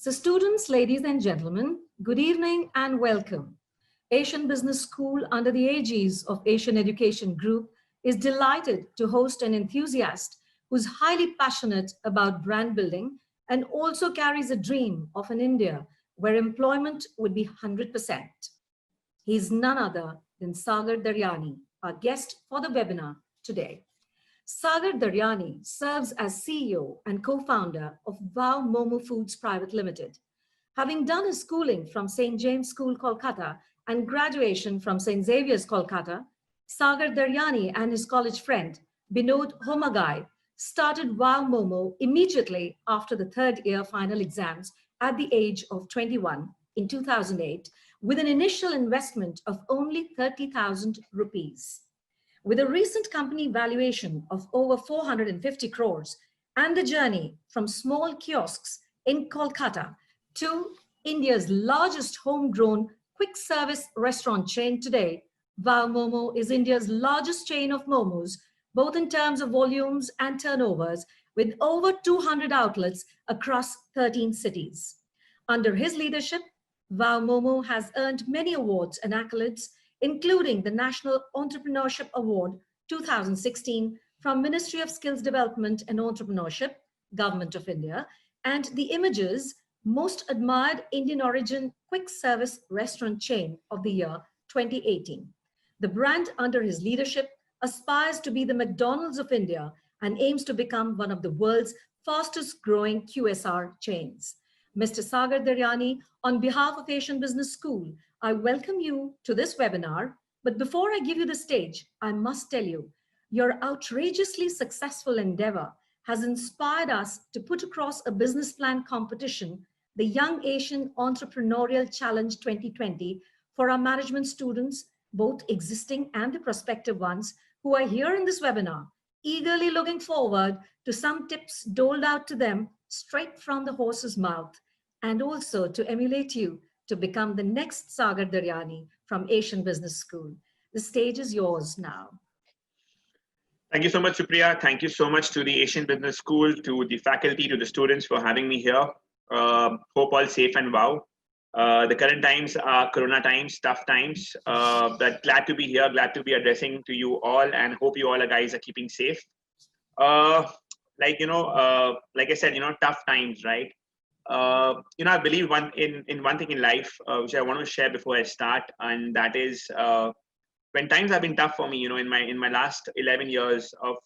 So students, ladies and gentlemen, good evening and welcome. Asian Business School under the aegis of Asian Education Group is delighted to host an enthusiast who's highly passionate about brand building and also carries a dream of an India where employment would be 100%. He's none other than Sagar Daryani, our guest for the webinar today. Sagar Daryani serves as CEO and co-founder of Wow Momo Foods Private Limited. Having done his schooling from St. James School, Kolkata, and graduation from St. Xavier's, Kolkata, Sagar Daryani and his college friend, Binod Homagai, started Wow Momo immediately after the third year final exams at the age of 21 in 2008, with an initial investment of only 30,000 rupees. With a recent company valuation of over 450 crores and a journey from small kiosks in Kolkata to India's largest homegrown quick service restaurant chain today, Wow Momo is India's largest chain of momos, both in terms of volumes and turnovers, with over 200 outlets across 13 cities. Under his leadership, Wow Momo has earned many awards and accolades, including the National Entrepreneurship Award 2016 from Ministry of Skills Development and Entrepreneurship, Government of India, and the Images Most Admired Indian Origin Quick Service Restaurant Chain of the Year 2018. The brand under his leadership aspires to be the McDonald's of India and aims to become one of the world's fastest growing QSR chains. Mr. Sagar Daryani, on behalf of Asian Business School, I welcome you to this webinar. But before I give you the stage, I must tell you, your outrageously successful endeavor has inspired us to put across a business plan competition, the Young Asian Entrepreneurial Challenge 2020, for our management students, both existing and the prospective ones, who are here in this webinar, eagerly looking forward to some tips doled out to them straight from the horse's mouth, and also to emulate you to become the next Sagar Daryani from Asian Business School. The stage is yours now. Thank you so much, Supriya. Thank you so much to the Asian Business School, to the faculty, to the students for having me here. Hope all safe and wow. The current times are Corona times, tough times, but glad to be here, glad to be addressing to you all, and hope you all guys are keeping safe. Like I said, tough times, right? I believe in one thing in life, which I want to share before I start, and that is when times have been tough for me, in my last 11 years of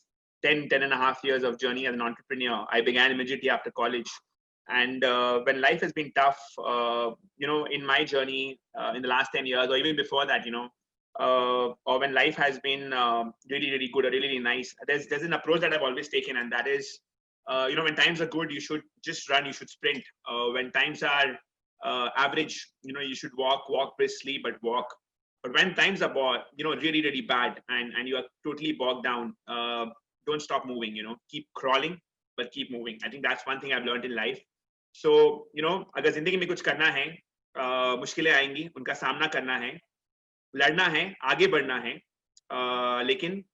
10 and a half years of journey as an entrepreneur. I began immediately after college. And when life has been tough, in my journey in the last 10 years, or even before that, or when life has been really, really good or really, really nice, there's an approach that I've always taken, and that is, when times are good, you should just run, you should sprint. When times are average, you should walk briskly, but walk. But when times are really, really bad, and you are totally bogged down, don't stop moving, keep crawling, but keep moving. I think that's one thing I've learned in life. So, अगर जिंदगी में कुछ करना है, मुश्किलें आएंगी, उनका सामना करना है, लड़ना है, आगे बढ़ना है, लेकिन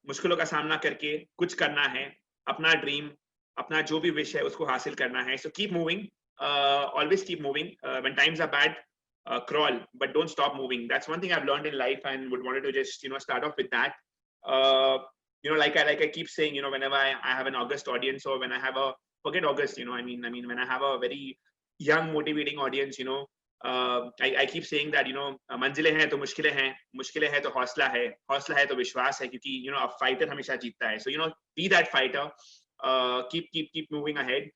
मुश्किलों का सामना करके कुछ करना है, अपना ड्रीम, अपना जो भी विश है उसको हासिल करना है. So keep moving, always keep moving. When times are bad, crawl, but don't stop moving. That's one thing I've learned in life, and would wanted to just start off with that. Like I keep saying, whenever I have an August audience, or when I have forget August, I mean when I have a very young motivating audience, I keep saying that, मंजिलें हैं तो मुश्किलें हैं तो हौसला है तो विश्वास है, क्योंकि a fighter हमेशा जीतता है. So be that fighter, keep moving ahead.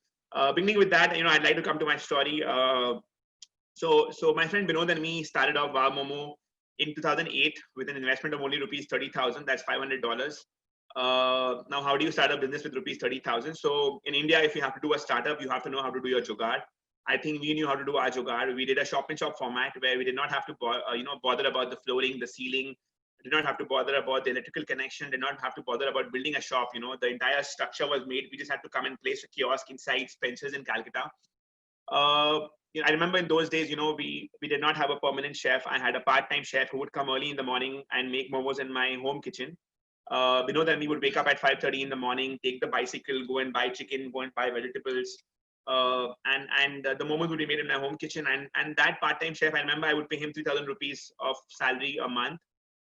Beginning with that, I'd like to come to my story. So my friend Binod and me started off Wow Momo in 2008 with an investment of only rupees 30,000. That's $500. Now, how do you start a business with rupees 30,000? So in India, if you have to do a startup, you have to know how to do your jugaad. I think we knew how to do our jugaad. We did a shop and shop format where we did not have to bother about the flooring, the ceiling, did not have to bother about the electrical connection, did not have to bother about building a shop. The entire structure was made. We just had to come and place a kiosk inside Spencer's in Calcutta. I remember in those days, we did not have a permanent chef. I had a part-time chef who would come early in the morning and make momos in my home kitchen. Then we would wake up at 5:30 in the morning, take the bicycle, go and buy chicken, go and buy vegetables, and the momos would be made in my home kitchen. And that part-time chef, I remember I would pay him 3,000 rupees of salary a month.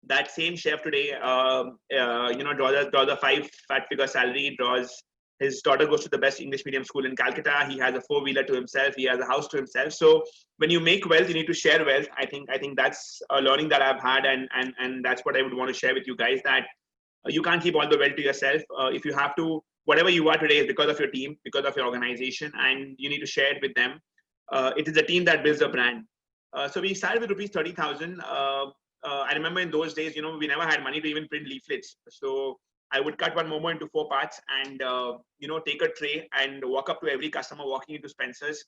That same chef today, draws a five-figure salary. Draws his daughter goes to the best English medium school in Calcutta. He has a four-wheeler to himself. He has a house to himself. So when you make wealth, you need to share wealth. I think that's a learning that I've had, and that's what I would want to share with you guys. That you can't keep all the wealth to yourself. If you have to, whatever you are today is because of your team, because of your organization, and you need to share it with them. It is a team that builds a brand. So we started with rupees 30,000. I remember in those days, we never had money to even print leaflets. So I would cut one Momo into 4 parts and, take a tray and walk up to every customer walking into Spencer's,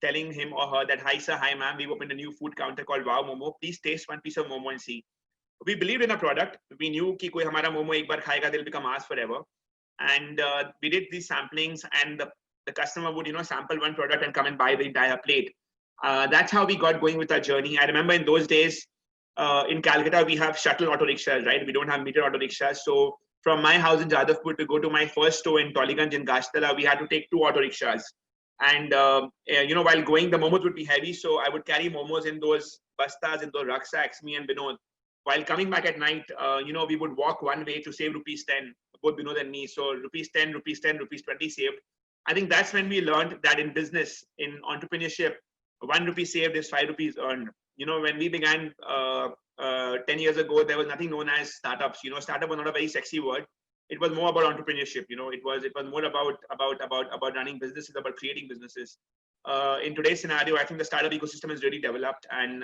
telling him or her that, hi, sir, hi, ma'am, we've opened a new food counter called Wow Momo. Please taste one piece of Momo and see. We believed in a product. We knew कि कोई हमारा Momo एक बार खाएगा, they'll become ours forever. And we did these samplings, and the customer would, sample one product and come and buy the entire plate. That's how we got going with our journey. I remember in those days, in Calcutta, we have shuttle auto rickshaws, right? We don't have meter auto rickshaws. So from my house in Jadavpur to go to my first store in Toliganj in Gashtala, we had to take 2 auto rickshaws. And, while going, the momos would be heavy. So I would carry momos in those bastas, in those rucksacks, me and Binod. While coming back at night, we would walk one way to save rupees 10, both Binod and me. So rupees 10, rupees 10, rupees 20 saved. I think that's when we learned that in business, in entrepreneurship, 1 rupee saved is 5 rupees earned. When we began 10 years ago, there was nothing known as startups. Startup was not a very sexy word. It was more about entrepreneurship. It was more about running businesses, about creating businesses. In today's scenario, I think the startup ecosystem is really developed, and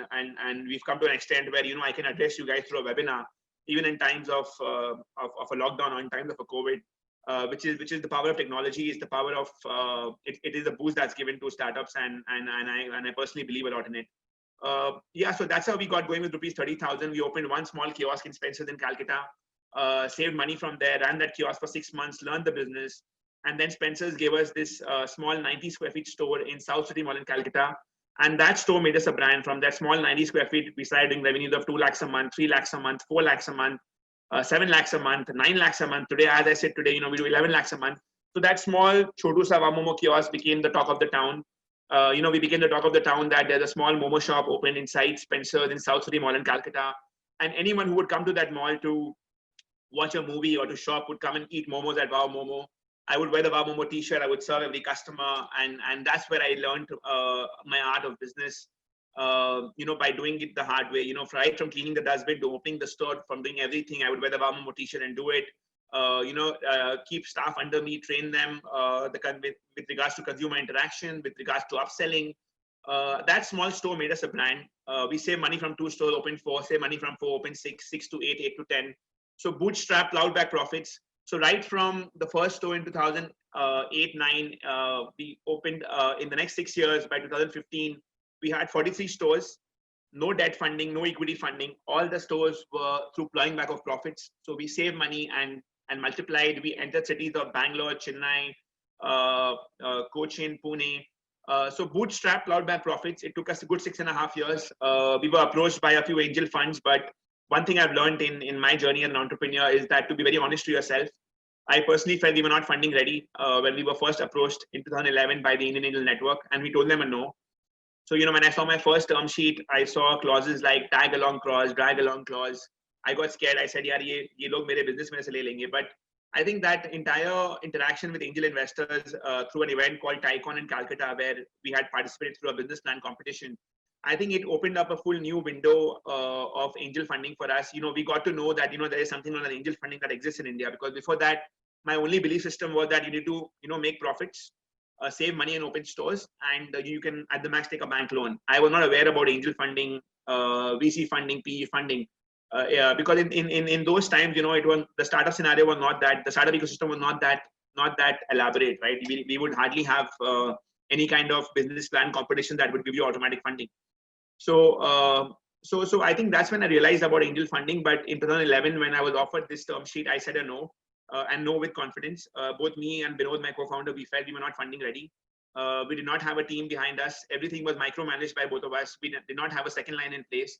we've come to an extent where I can address you guys through a webinar, even in times of a lockdown or in times of a COVID. Which is the power of technology, is the power of it is a boost that's given to startups, and I personally believe a lot in it. So that's how we got going with rupees 30,000. We opened one small kiosk in Spencer's in Calcutta, saved money from there, ran that kiosk for 6 months, learned the business, and then Spencer's gave us this small 90 square feet store in South City Mall in Calcutta, and that store made us a brand. From that small 90 square feet, we started doing revenues of 2 lakhs a month, 3 lakhs a month, 4 lakhs a month. 7 lakhs a month, 9 lakhs a month. Today, as I said today, we do 11 lakhs a month. So that small Chotu Sa Momo kiosk became the talk of the town. We became the talk of the town that there's a small Momo shop opened inside Spencer's in South City Mall in Calcutta. And anyone who would come to that mall to watch a movie or to shop would come and eat momos at Wow Momo. I would wear the Wow Momo t-shirt. I would serve every customer. And that's where I learned my art of business. By doing it the hard way, right from cleaning the dustbin to opening the store, from doing everything, I would wear the Wow Momo t-shirt and do it. Keep staff under me, train them with regards to consumer interaction, with regards to upselling. That small store made us a brand. We save money from 2 stores, open 4, save money from 4, open 6, 6 to 8, 8 to 10. So bootstrap, plowed back profits. So right from the first store in 2008, 9, we opened in the next 6 years. By 2015, we had 43 stores, no debt funding, no equity funding. All the stores were through plowing back of profits. So we saved money and multiplied. We entered cities of Bangalore, Chennai, Cochin, Pune. So bootstrap, plowed back profits. It took us a good 6.5 years. We were approached by a few angel funds, but one thing I've learned in my journey as an entrepreneur is that to be very honest to yourself. I personally felt we were not funding ready when we were first approached in 2011 by the Indian Angel Network, and we told them a no. So, when I saw my first term sheet, I saw clauses like tag along clause, drag along clause. I got scared. I said, yaar, ye log mere business mein se le lenge. But I think that entire interaction with angel investors through an event called Tycon in Calcutta, where we had participated through a business plan competition, I think it opened up a full new window of angel funding for us. We got to know that, there is something on an angel funding that exists in India, because before that, my only belief system was that you need to, make profits. Save money and open stores, and you can at the max take a bank loan. I was not aware about angel funding, VC funding, PE funding, because in those times, it was the startup scenario was not that, the startup ecosystem was not that elaborate, right? We would hardly have any kind of business plan competition that would give you automatic funding. So I think that's when I realized about angel funding. But in 2011, when I was offered this term sheet, I said a no. And no with confidence. Both me and Binod, my co-founder, we felt we were not funding ready. We did not have a team behind us. Everything was micromanaged by both of us. We did not have a second line in place.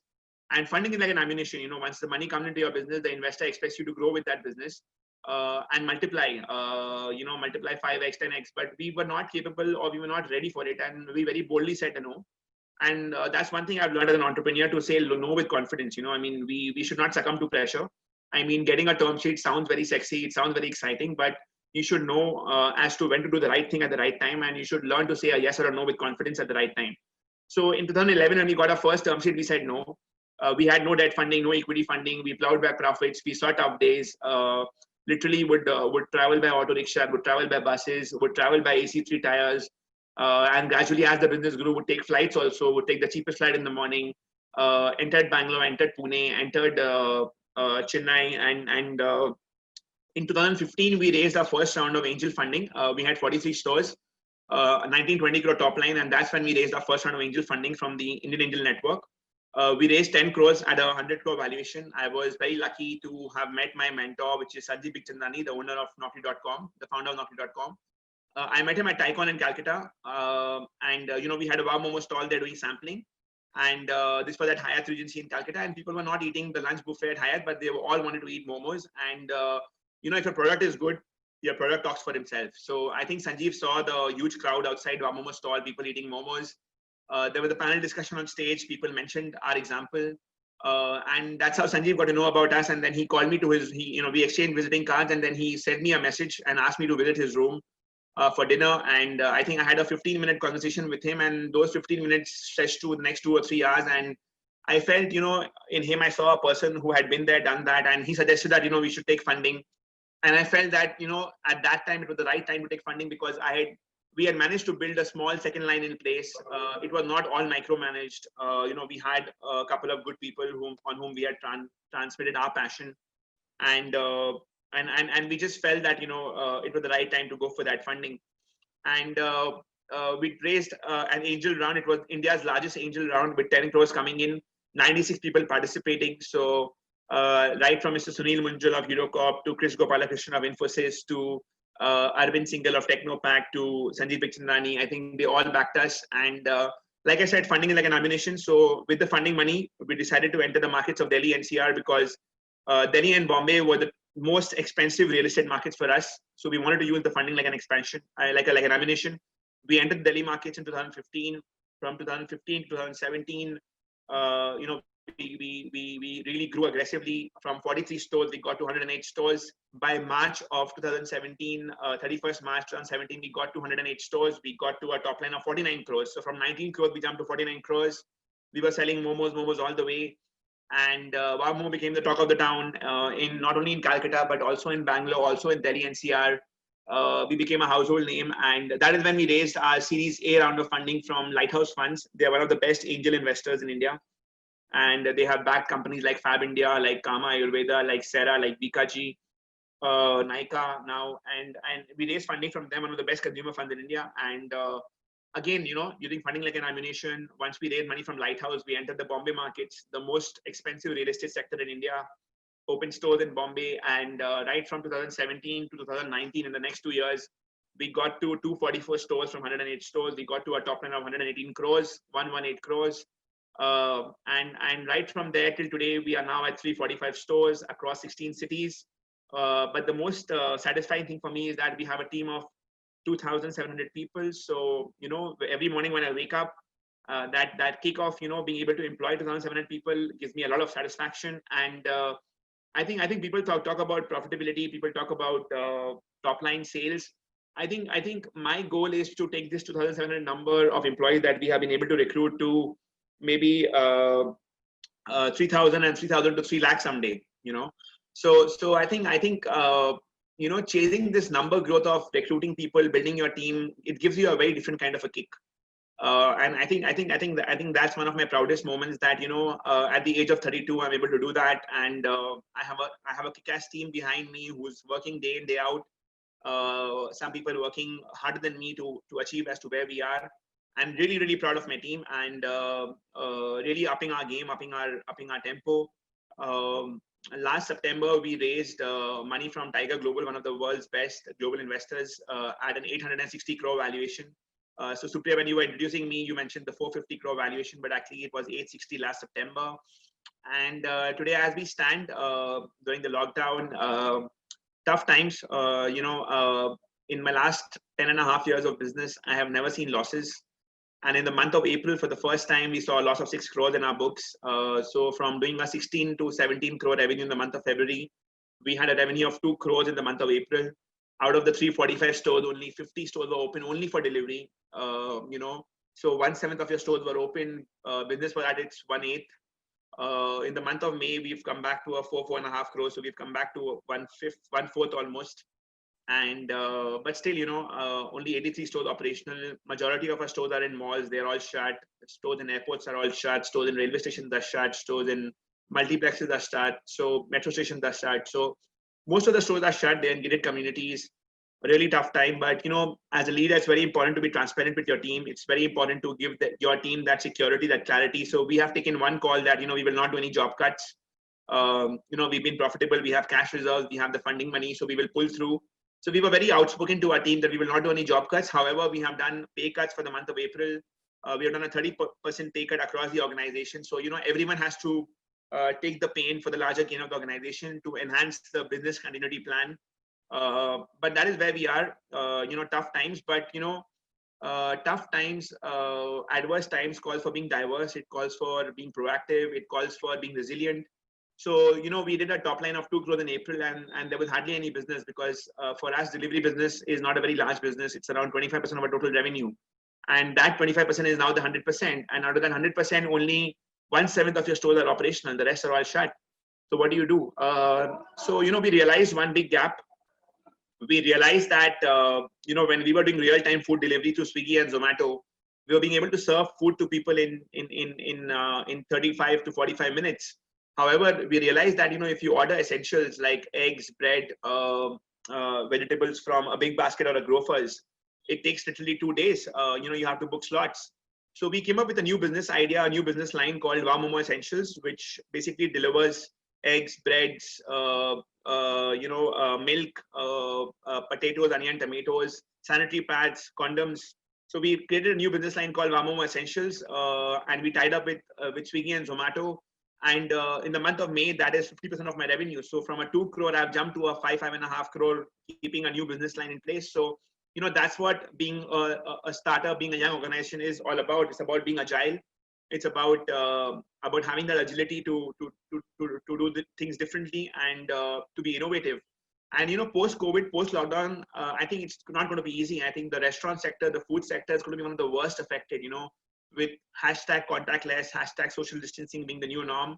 And funding is like an ammunition. Once the money comes into your business, the investor expects you to grow with that business. and multiply, multipy 5x, 10x, but we were not capable or we were not ready for it. And we very boldly said no. And that's one thing I've learned as an entrepreneur, to say no with confidence. I mean, we should not succumb to pressure. I mean, getting a term sheet sounds very sexy. It sounds very exciting, but you should know as to when to do the right thing at the right time. And you should learn to say a yes or a no with confidence at the right time. So in 2011, when we got our first term sheet, we said no. We had no debt funding, no equity funding. We plowed back profits. We saw tough days. Literally would travel by auto rickshaw, would travel by buses, would travel by AC3 tires. And gradually, as the business grew, would take flights also, would take the cheapest flight in the morning, entered Bangalore, entered Pune, entered Chennai. And in 2015, we raised our first round of angel funding. We had 43 stores, 19-20 crore top line. And that's when we raised our first round of angel funding from the Indian Angel Network. We raised 10 crores at a 100 crore valuation. I was very lucky to have met my mentor, which is Sanjeev Bikhchandani, the owner of Naukri.com, the founder of Naukri.com. I met him at Tycon in Calcutta. We had a Wow Momo stall there doing sampling. And this was at Hyatt Regency in Calcutta. And people were not eating the lunch buffet at Hyatt, but they all wanted to eat momos. And, if your product is good, your product talks for himself. So I think Sanjeev saw the huge crowd outside Wow Momo stall, people eating momos. There was a panel discussion on stage. People mentioned our example. And that's how Sanjeev got to know about us. And then he called me to we exchanged visiting cards, and then he sent me a message and asked me to visit his room for dinner. And I think I had a 15-minute conversation with him, and those 15 minutes stretched to the next 2 or 3 hours. And I felt, in him, I saw a person who had been there, done that. And he suggested that, we should take funding. And I felt that, at that time, it was the right time to take funding, because we had managed to build a small second line in place. It was not all micromanaged. We had a couple of good people on whom we had transmitted our passion. And we just felt that, it was the right time to go for that funding. And we raised an angel round. It was India's largest angel round, with 10 crores coming in, 96 people participating. So right from Mr. Sunil Munjal of HeroCorp to Chris Gopalakrishnan of Infosys to Arvind Singhal of Technopack to Sanjeev Bikhchandani, I think they all backed us. And like I said, funding is like an ammunition. So with the funding money, we decided to enter the markets of Delhi NCR, because Delhi and Bombay were the most expensive real estate markets for us. So we wanted to use the funding like an expansion, like an ammunition. We entered Delhi markets in 2015. From 2015 to 2017, we really grew aggressively. From 43 stores, we got to 108 stores. By March of 2017, 31st March 2017, we got to 108 stores. We got to a top line of 49 crores. So from 19 crores, we jumped to 49 crores. We were selling momos all the way. And Wow Momo became the talk of the town, in not only in Calcutta, but also in Bangalore, also in Delhi NCR. We became a household name. And that is when we raised our Series A round of funding from Lighthouse Funds. They are one of the best angel investors in India. And they have backed companies like Fab India, like Kama Ayurveda, like Sera, like Bikaji, Nykaa now. And we raised funding from them, one of the best consumer funds in India. And again, using funding like an ammunition. Once we raised money from Lighthouse, we entered the Bombay markets, the most expensive real estate sector in India, opened stores in Bombay. And right from 2017 to 2019, in the next 2 years, we got to 244 stores from 108 stores. We got to a top line of 118 crores, 118 crores. And right from there till today, we are now at 345 stores across 16 cities. But the most satisfying thing for me is that we have a team of 2,700 people. So, every morning when I wake up, that kickoff, being able to employ 2,700 people gives me a lot of satisfaction. And I think people talk about profitability. People talk about top line sales. I think my goal is to take this 2,700 number of employees that we have been able to recruit to maybe 3,000 and 3,000 to 3 lakh someday. So I think chasing this number growth of recruiting people, building your team, it gives you a very different kind of a kick. And I think that's one of my proudest moments, that at the age of 32, I'm able to do that. And I have a kick-ass team behind me who's working day in, day out. Some people working harder than me to achieve as to where we are. I'm really, really proud of my team, and really upping our game, upping our tempo. Last September, we raised money from Tiger Global, one of the world's best global investors, at an 860 crore valuation. So Supriya, when you were introducing me, you mentioned the 450 crore valuation, but actually it was 860 last September. And today, as we stand during the lockdown, tough times. In my last 10.5 years of business, I have never seen losses. And in the month of April, for the first time, we saw a loss of 6 crores in our books. So from doing a 16 to 17 crore revenue in the month of February, we had a revenue of 2 crores in the month of April. Out of the 345 stores, only 50 stores were open only for delivery. So 1/7 of your stores were open. Business was at its 1/8. In the month of May, we've come back to a 4.5 crores. So we've come back to 1/5, 1/4 almost. And but still, only 83 stores operational. Majority of our stores are in malls. They're all shut. Stores in airports are all shut. Stores in railway stations are shut. Stores in multiplexes are shut. So metro stations are shut. So most of the stores are shut. They're in gated communities. A really tough time. But as a leader, it's very important to be transparent with your team. It's very important to give your team that security, that clarity. So we have taken one call that we will not do any job cuts. We've been profitable. We have cash reserves. We have the funding money. So we will pull through. So we were very outspoken to our team that we will not do any job cuts. However, we have done pay cuts for the month of April. We have done a 30% pay cut across the organization. So, everyone has to take the pain for the larger gain of the organization to enhance the business continuity plan. But that is where we are, tough times. But, tough times, adverse times calls for being diverse. It calls for being proactive. It calls for being resilient. So, we did a top line of 2 crores in April and there was hardly any business because for us, delivery business is not a very large business. It's around 25% of our total revenue. And that 25% is now the 100%. And out of that 100%, only 1/7 of your stores are operational. The rest are all shut. So what do you do? We realized one big gap. We realized that, when we were doing real-time food delivery through Swiggy and Zomato, we were being able to serve food to people in 35 to 45 minutes. However, we realized that, if you order essentials like eggs, bread, vegetables from a big basket or a Grofers, it takes literally 2 days. You have to book slots. So we came up with a new business idea, a new business line called Wow Momo Essentials, which basically delivers eggs, breads, milk, potatoes, onion, tomatoes, sanitary pads, condoms. So we created a new business line called Wow Momo Essentials, and we tied up with Swiggy and Zomato. And in the month of May, that is 50% of my revenue. So from a 2 crore, I've jumped to a 5.5 crore, keeping a new business line in place. So, that's what being a startup, being a young organization is all about. It's about being agile. It's about having that agility to do the things differently and to be innovative. And, post-COVID, post-lockdown, I think it's not going to be easy. I think the restaurant sector, the food sector is going to be one of the worst affected, with hashtag contactless, hashtag social distancing being the new norm.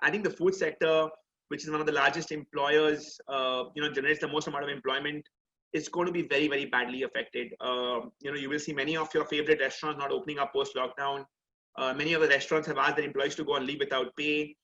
I think the food sector, which is one of the largest employers, generates the most amount of employment, is going to be very, very badly affected. You will see many of your favorite restaurants not opening up post-lockdown. Many of the restaurants have asked their employees to go on leave without pay.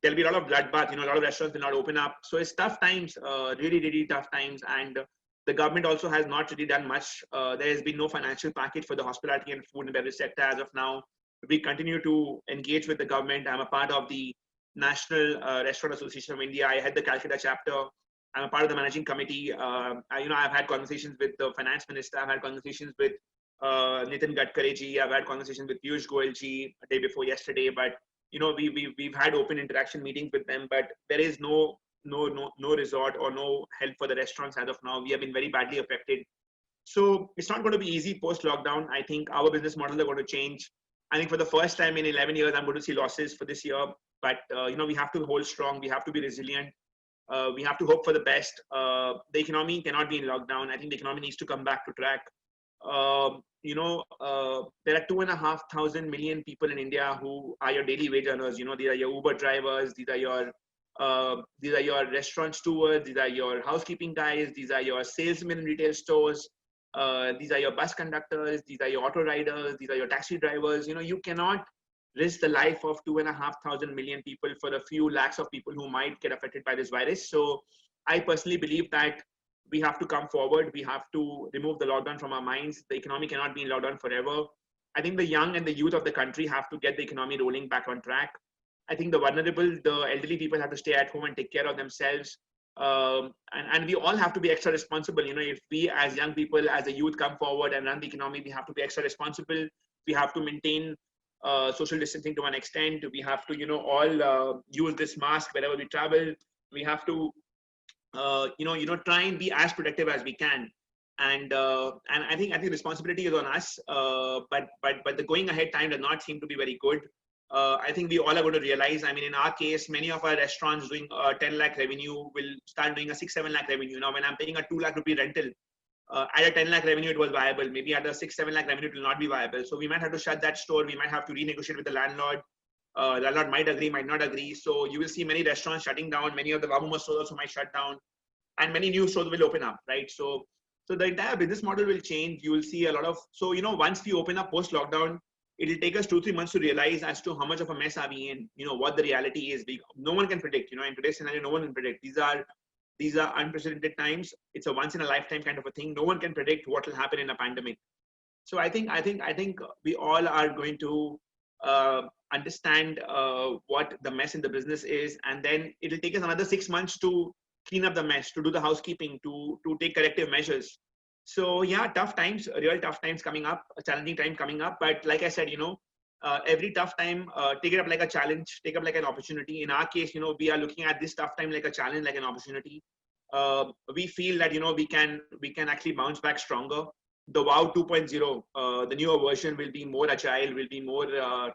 There'll be a lot of bloodbath. A lot of restaurants will not open up. So it's tough times, really, really tough times. And the government also has not really done much. There has been no financial package for the hospitality and food and beverage sector as of now. We continue to engage with the government. I'm a part of the National Restaurant Association of India. I head the Calcutta chapter. I'm a part of the managing committee. I've had conversations with the finance minister. I've had conversations with Nitin Gadkari ji. I've had conversations with Piyush Goyal ji a day before yesterday. But we've had open interaction meetings with them. But there is no resort or no help for the restaurants as of now. We have been very badly affected. So it's not going to be easy post-lockdown. I think our business models are going to change. I think for the first time in 11 years, I'm going to see losses for this year. But, we have to hold strong. We have to be resilient. We have to hope for the best. The economy cannot be in lockdown. I think the economy needs to come back to track. There are 2,500 million people in India who are your daily wage earners. These are your Uber drivers. These are your restaurant stewards. These are your housekeeping guys. These are your salesmen in retail stores. These are your bus conductors. These are your auto riders. These are your taxi drivers. You cannot risk the life of 2,500 million people for a few lakhs of people who might get affected by this virus. So I personally believe that we have to come forward. We have to remove the lockdown from our minds. The economy cannot be in lockdown forever. I think the young and the youth of the country have to get the economy rolling back on track. I think the vulnerable, the elderly people have to stay at home and take care of themselves. And we all have to be extra responsible. If we as young people, as a youth come forward and run the economy, we have to be extra responsible. We have to maintain social distancing to an extent. We have to, all use this mask wherever we travel. We have to try and be as productive as we can. And I think responsibility is on us. But the going ahead time does not seem to be very good. I think we all are going to realize. I mean, in our case, many of our restaurants doing 10 lakh revenue will start doing a 6-7 lakh revenue. Now, when I'm paying a 2 lakh rupee rental, at a 10 lakh revenue, it was viable. Maybe at a 6-7 lakh revenue, it will not be viable. So we might have to shut that store. We might have to renegotiate with the landlord. Landlord might agree, might not agree. So you will see many restaurants shutting down. Many of the Momo stores also might shut down, and many new stores will open up, right? So the entire business model will change. You will see a lot of, so, once we open up post lockdown, it will take us 2-3 months to realize as to how much of a mess are we in, what the reality is. No one can predict, in today's scenario, no one can predict. These are unprecedented times. It's a once in a lifetime kind of a thing. No one can predict what will happen in a pandemic. So I think we all are going to understand what the mess in the business is, and then it'll take us another 6 months to clean up the mess, to do the housekeeping, to take corrective measures. So yeah, tough times, real tough times coming up, a challenging time coming up. But like I said, every tough time, take it up like a challenge, take up like an opportunity. In our case, we are looking at this tough time like a challenge, like an opportunity. We feel that we can actually bounce back stronger. The Wow 2.0, the newer version, will be more agile, will be more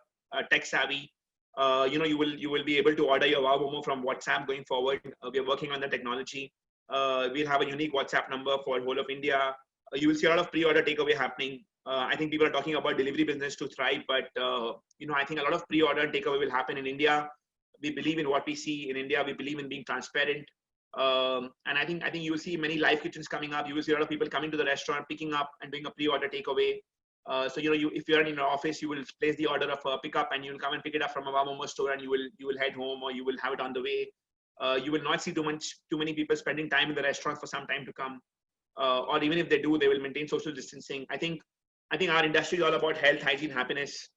tech savvy. You will be able to order your Wow Momo from WhatsApp going forward. We are working on the technology. We'll have a unique WhatsApp number for whole of India. You will see a lot of pre-order takeaway happening. I think people are talking about delivery business to thrive, but I think a lot of pre-order and takeaway will happen in India. We believe in what we see in India. We believe in being transparent. And I think you will see many live kitchens coming up. You will see a lot of people coming to the restaurant, picking up and doing a pre-order takeaway. So if you're in your office, you will place the order of a pickup, and you'll come and pick it up from a Momo store, and you will head home, or you will have it on the way. You will not see too many people spending time in the restaurant for some time to come, or even if they do, they will maintain social distancing. I think our industry is all about health, hygiene, happiness.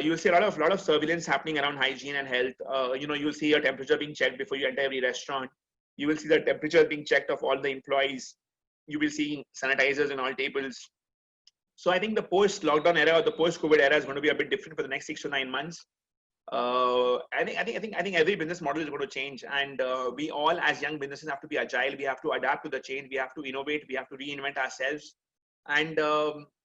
You will see a lot of surveillance happening around hygiene and health. You will see your temperature being checked before you enter every restaurant. You will see the temperature being checked of all the employees. You will see sanitizers in all tables. So I think the post-lockdown era, or the post-COVID era, is going to be a bit different for the next 6 to 9 months. I think every business model is going to change, and we all, as young businesses, have to be agile. We have to adapt to the change. We have to innovate. We have to reinvent ourselves. And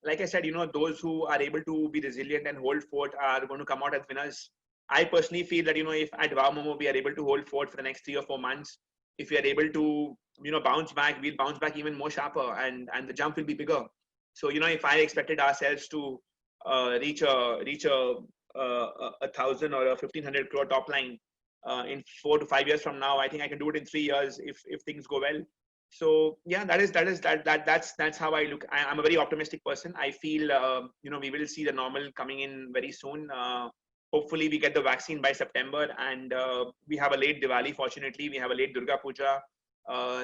like I said, those who are able to be resilient and hold fort are going to come out as winners. I personally feel that if at Wow Momo we are able to hold fort for the next 3 or 4 months, if we are able to bounce back, we'll bounce back even more sharper, and the jump will be bigger. So if I expected ourselves to reach a 1,000 or a 1,500 crore top line in 4 to 5 years from now, I think I can do it in 3 years if things go well. So yeah, that's how I look. I'm a very optimistic person. I feel we will see the normal coming in very soon. Hopefully we get the vaccine by September, and we have a late Diwali. Fortunately, we have a late Durga Puja.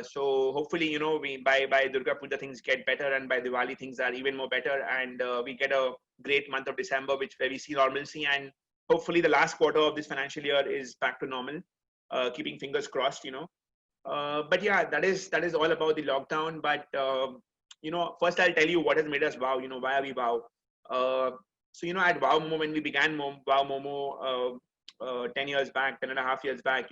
So hopefully, we by Durga Puja things get better, and by Diwali things are even more better, and we get a great month of December, where we see normalcy, and hopefully the last quarter of this financial year is back to normal. Keeping fingers crossed, But yeah, that is all about the lockdown. But first I'll tell you what has made us wow. Why are we wow? So at Wow Momo, when we began Wow Momo 10 years back, 10.5 years back,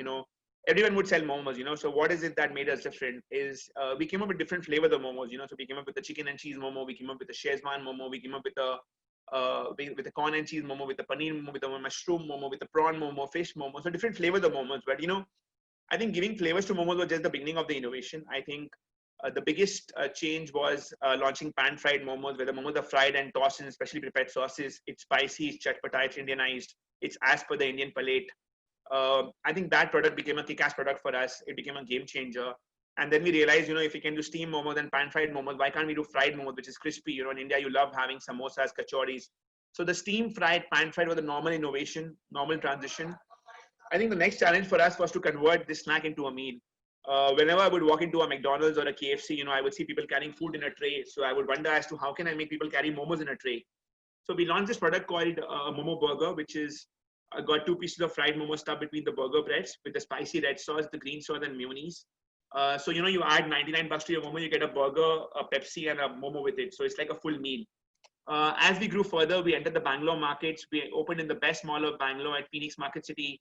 everyone would sell momos, So what is it that made us different is we came up with different flavors of momos, So we came up with the chicken and cheese momo, we came up with the Szechuan momo, we came up with the corn and cheese momo, with the paneer momo, with the mushroom momo, with the prawn momo, fish momo. So different flavors of momos. But I think giving flavors to momos was just the beginning of the innovation. I think the biggest change was launching pan-fried momos, where the momos are fried and tossed in specially prepared sauces. It's spicy, it's chatpata, it's Indianized. It's as per the Indian palate. I think that product became a kick-ass product for us. It became a game changer. And then we realized, if we can do steam momos and pan-fried momos, why can't we do fried momos, which is crispy? In India, you love having samosas, kachoris. So the steam-fried, pan-fried was a normal innovation, normal transition. I think the next challenge for us was to convert this snack into a meal. Whenever I would walk into a McDonald's or a KFC, I would see people carrying food in a tray. So I would wonder as to how can I make people carry momos in a tray. So we launched this product called Momo Burger, which is got 2 pieces of fried momo stuffed between the burger breads with the spicy red sauce, the green sauce, and mayonnaise. So you add 99 bucks to your momo, you get a burger, a Pepsi, and a momo with it. So it's like a full meal. As we grew further, we entered the Bangalore markets. We opened in the best mall of Bangalore at Phoenix Market City.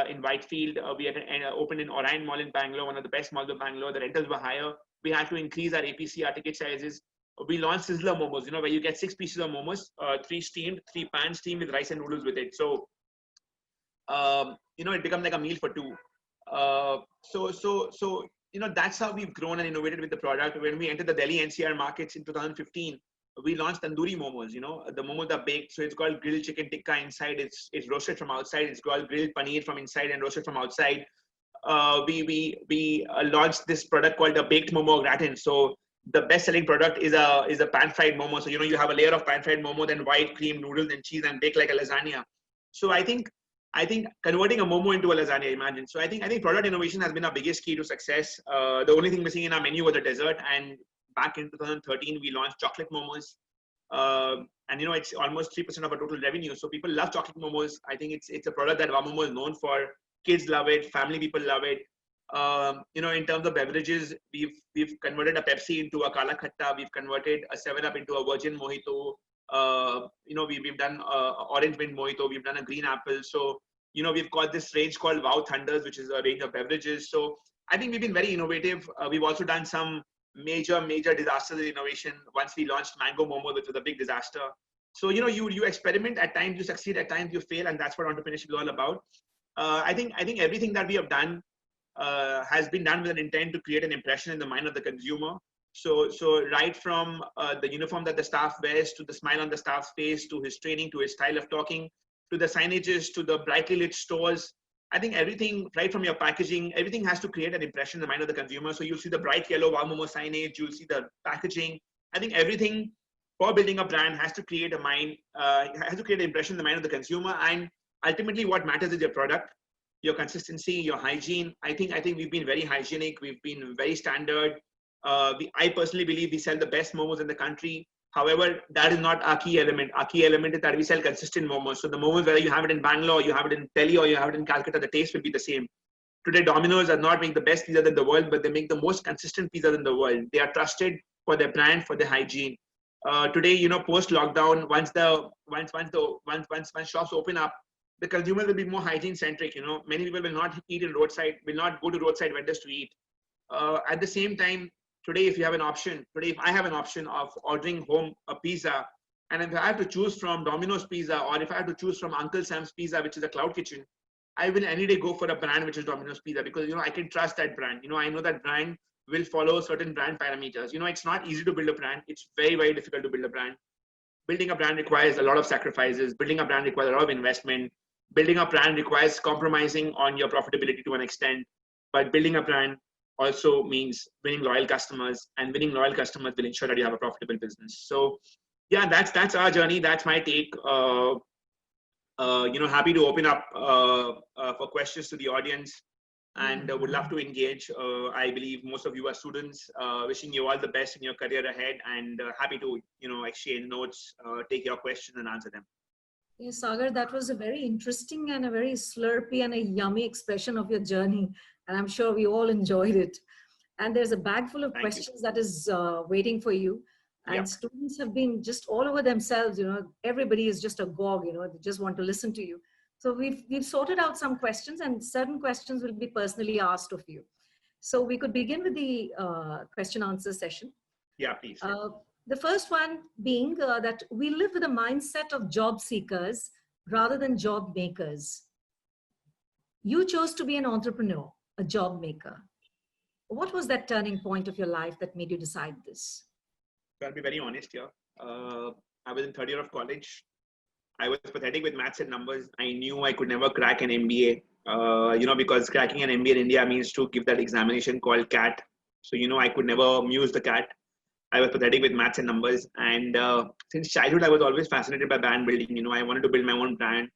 in Whitefield. We had opened in Orion Mall in Bangalore, one of the best malls of Bangalore. The rentals were higher. We had to increase our APC, our ticket sizes. We launched Sizzler Momos, where you get 6 pieces of momos, 3 steamed, 3 pan steamed with rice and noodles with it. So, it becomes like a meal for 2. That's how we've grown and innovated with the product. When we entered the Delhi NCR markets in 2015, we launched tandoori momos. The momos are baked, so it's called grilled chicken tikka inside. It's roasted from outside. It's called grilled paneer from inside and roasted from outside. We launched this product called a baked momo gratin. So the best-selling product is a pan-fried momo. So you have a layer of pan-fried momo, then white cream, noodles, and cheese, and baked like a lasagna. So I think converting a momo into a lasagna, imagine. So I think product innovation has been our biggest key to success. The only thing missing in our menu was a dessert, and back in 2013 we launched chocolate momos, and it's almost 3% of our total revenue. So people love chocolate momos. I think it's a product that Wow Momo is known for. Kids love it, family people love it. In terms of beverages, we've converted a Pepsi into a Kala Khatta. We've converted a 7-Up into a virgin mojito. We've done orange mint mojito. We've done a green apple. So we've got this range called Wow Thunders, which is a range of beverages. So I think we've been very innovative. We've also done some major disasters in innovation. Once we launched Mango Momo, which was a big disaster. So you experiment. At times you succeed, at times you fail, and that's what entrepreneurship is all about. I think everything that we have done has been done with an intent to create an impression in the mind of the consumer. So right from the uniform that the staff wears, to the smile on the staff's face, to his training, to his style of talking, to the signages, to the brightly lit stores, I think everything, right from your packaging, everything has to create an impression in the mind of the consumer. So you'll see the bright yellow Wow Momo signage, you'll see the packaging. I think everything for building a brand has to create has to create an impression in the mind of the consumer. And ultimately, what matters is your product, your consistency, your hygiene. I think we've been very hygienic. We've been very standard. I personally believe we sell the best momos in the country. However, that is not our key element. Our key element is that we sell consistent momos. So the momos, whether you have it in Bangalore, you have it in Delhi, or you have it in Calcutta, the taste will be the same. Today, Domino's are not making the best pizzas in the world, but they make the most consistent pizzas in the world. They are trusted for their brand, for their hygiene. Today, post lockdown, once shops open up, the consumer will be more hygiene centric. Many people will not will not go to roadside vendors to eat. At the same time, today, if I have an option of ordering home a pizza, and if I have to choose from Domino's Pizza, or if I have to choose from Uncle Sam's Pizza, which is a cloud kitchen, I will any day go for a brand which is Domino's Pizza, because I can trust that brand. I know that brand will follow certain brand parameters. It's not easy to build a brand. It's very, very difficult to build a brand. Building a brand requires a lot of sacrifices. Building a brand requires a lot of investment. Building a brand requires compromising on your profitability to an extent. But building a brand also means winning loyal customers, and winning loyal customers will ensure that you have a profitable business. So yeah, that's our journey. That's my take. Happy to open up for questions to the audience, and would love to engage. I believe most of you are students. Wishing you all the best in your career ahead, and happy to exchange notes, take your questions and answer them. Yes, Sagar, that was a very interesting and a very slurpy and a yummy expression of your journey. And I'm sure we all enjoyed it. And there's a bag full of questions that is waiting for you. And students have been just all over themselves. Everybody is just agog, they just want to listen to you. So we've sorted out some questions, and certain questions will be personally asked of you. So we could begin with the question answer session. Yeah, please. The first one being that we live with a mindset of job seekers rather than job makers. You chose to be an entrepreneur, a job maker. What was that turning point of your life that made you decide this? I'll be very honest here. I was in third year of college. I was pathetic with maths and numbers. I knew I could never crack an MBA, because cracking an MBA in India means to give that examination called CAT. So, I could never muse the CAT. I was pathetic with maths and numbers. And since childhood, I was always fascinated by brand building. I wanted to build my own brand.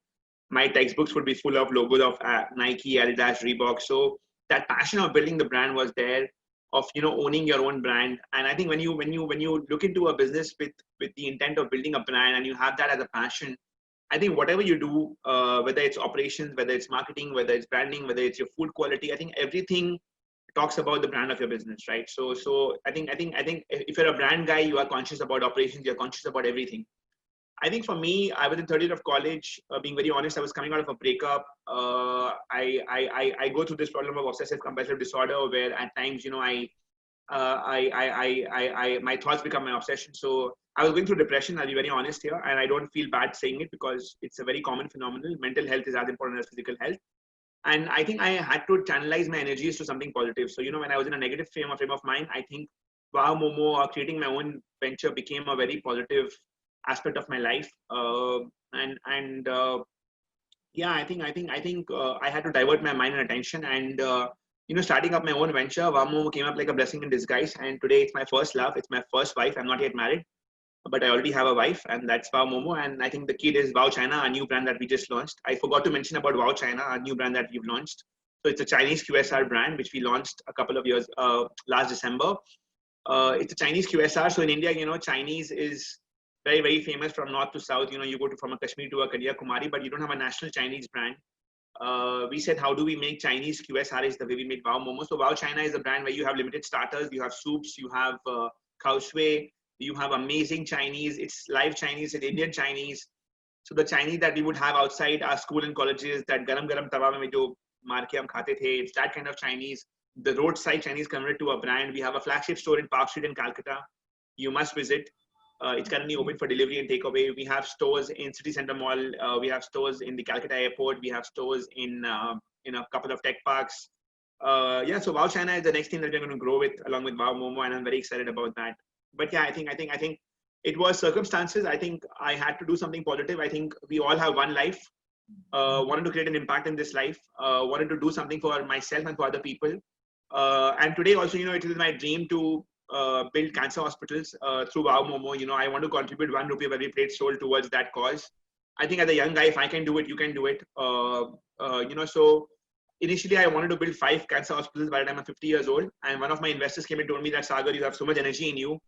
My textbooks would be full of logos of Nike, Adidas, Reebok. So that passion of building the brand was there, of owning your own brand. And I think when you look into a business with the intent of building a brand, and you have that as a passion, I think whatever you do, whether it's operations, whether it's marketing, whether it's branding, whether it's your food quality, I think everything talks about the brand of your business, right? So I think if you're a brand guy, you are conscious about operations, you're conscious about everything. I think for me, I was in third year of college. Being very honest, I was coming out of a breakup. I go through this problem of obsessive compulsive disorder, where at times, my thoughts become my obsession. So I was going through depression. I'll be very honest here, and I don't feel bad saying it because it's a very common phenomenon. Mental health is as important as physical health. And I think I had to channelize my energies to something positive. So, when I was in a negative frame of mind, I think Wow Momo or creating my own venture became a very positive aspect of my life. Yeah, I had to divert my mind and attention. And, starting up my own venture, Wow Momo came up like a blessing in disguise. And today it's my first love. It's my first wife. I'm not yet married, but I already have a wife, and that's Wow Momo. And I think the kid is Wow China, a new brand that we just launched. I forgot to mention about Wow China, a new brand that we've launched. So it's a Chinese QSR brand, which we launched a couple of years, last December. It's a Chinese QSR. So in India, Chinese is very, very famous from north to south. You go from a Kashmir to a Kanyakumari, but you don't have a national Chinese brand. We said, how do we make Chinese QSR is the way we made Wow Momo. So Wow China is a brand where you have limited starters, you have soups, you have khao shui, you have amazing Chinese. It's live Chinese and Indian Chinese. So the Chinese that we would have outside our school and colleges, that garam garam tawa mein jo maar ke hum khate the, it's that kind of Chinese. The roadside Chinese converted to a brand. We have a flagship store in Park Street in Calcutta. You must visit. It's currently open for delivery and takeaway. We have stores in City Center Mall. We have stores in the Calcutta Airport. We have stores in a couple of tech parks. So Wow China is the next thing that we're going to grow with, along with Wow Momo, and I'm very excited about that. But yeah, I think it was circumstances. I think I had to do something positive. I think we all have one life. Wanted to create an impact in this life. Wanted to do something for myself and for other people. And today also, it is my dream to build cancer hospitals through Wow Momo. I want to contribute 1 rupee of every plate sold towards that cause. I think as a young guy, if I can do it, you can do it. So initially I wanted to build 5 cancer hospitals by the time I'm 50 years old. And one of my investors came and told me that, Sagar, you have so much energy in you.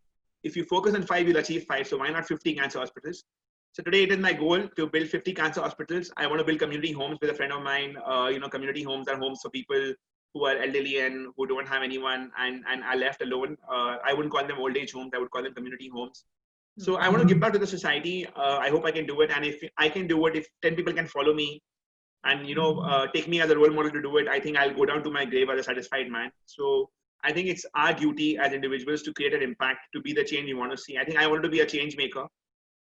If you focus on 5, you'll achieve 5. So why not 50 cancer hospitals? So today it is my goal to build 50 cancer hospitals. I want to build community homes with a friend of mine. Community homes are homes for people who are elderly and who don't have anyone and are left alone. I wouldn't call them old age homes. I would call them community homes. So I want to give back to the society. I hope I can do it. And if I can do it, if 10 people can follow me and, take me as a role model to do it, I think I'll go down to my grave as a satisfied man. So I think it's our duty as individuals to create an impact, to be the change we want to see. I think I want to be a change maker.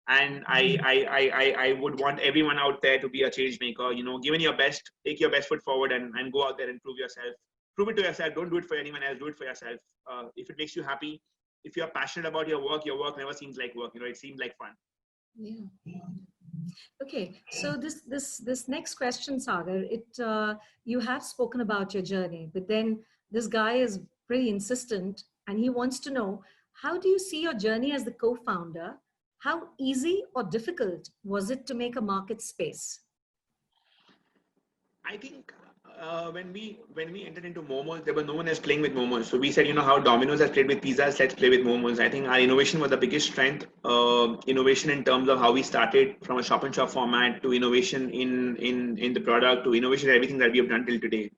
And I would want everyone out there to be a change maker. Give it your best, take your best foot forward and go out there and prove yourself. Prove it to yourself. Don't do it for anyone else. Do it for yourself. If it makes you happy, if you're passionate about your work never seems like work. It seems like fun. Yeah. Okay. So this next question, Sagar, you have spoken about your journey, but then this guy is pretty insistent and he wants to know, how do you see your journey as the co-founder? How easy or difficult was it to make a market space? I think when we entered into Momos, there was no one else playing with Momos. So we said, how Domino's has played with pizzas, let's play with Momos. I think our innovation was the biggest strength. Innovation in terms of how we started from a shop and shop format to innovation in the product to innovation in everything that we have done till today.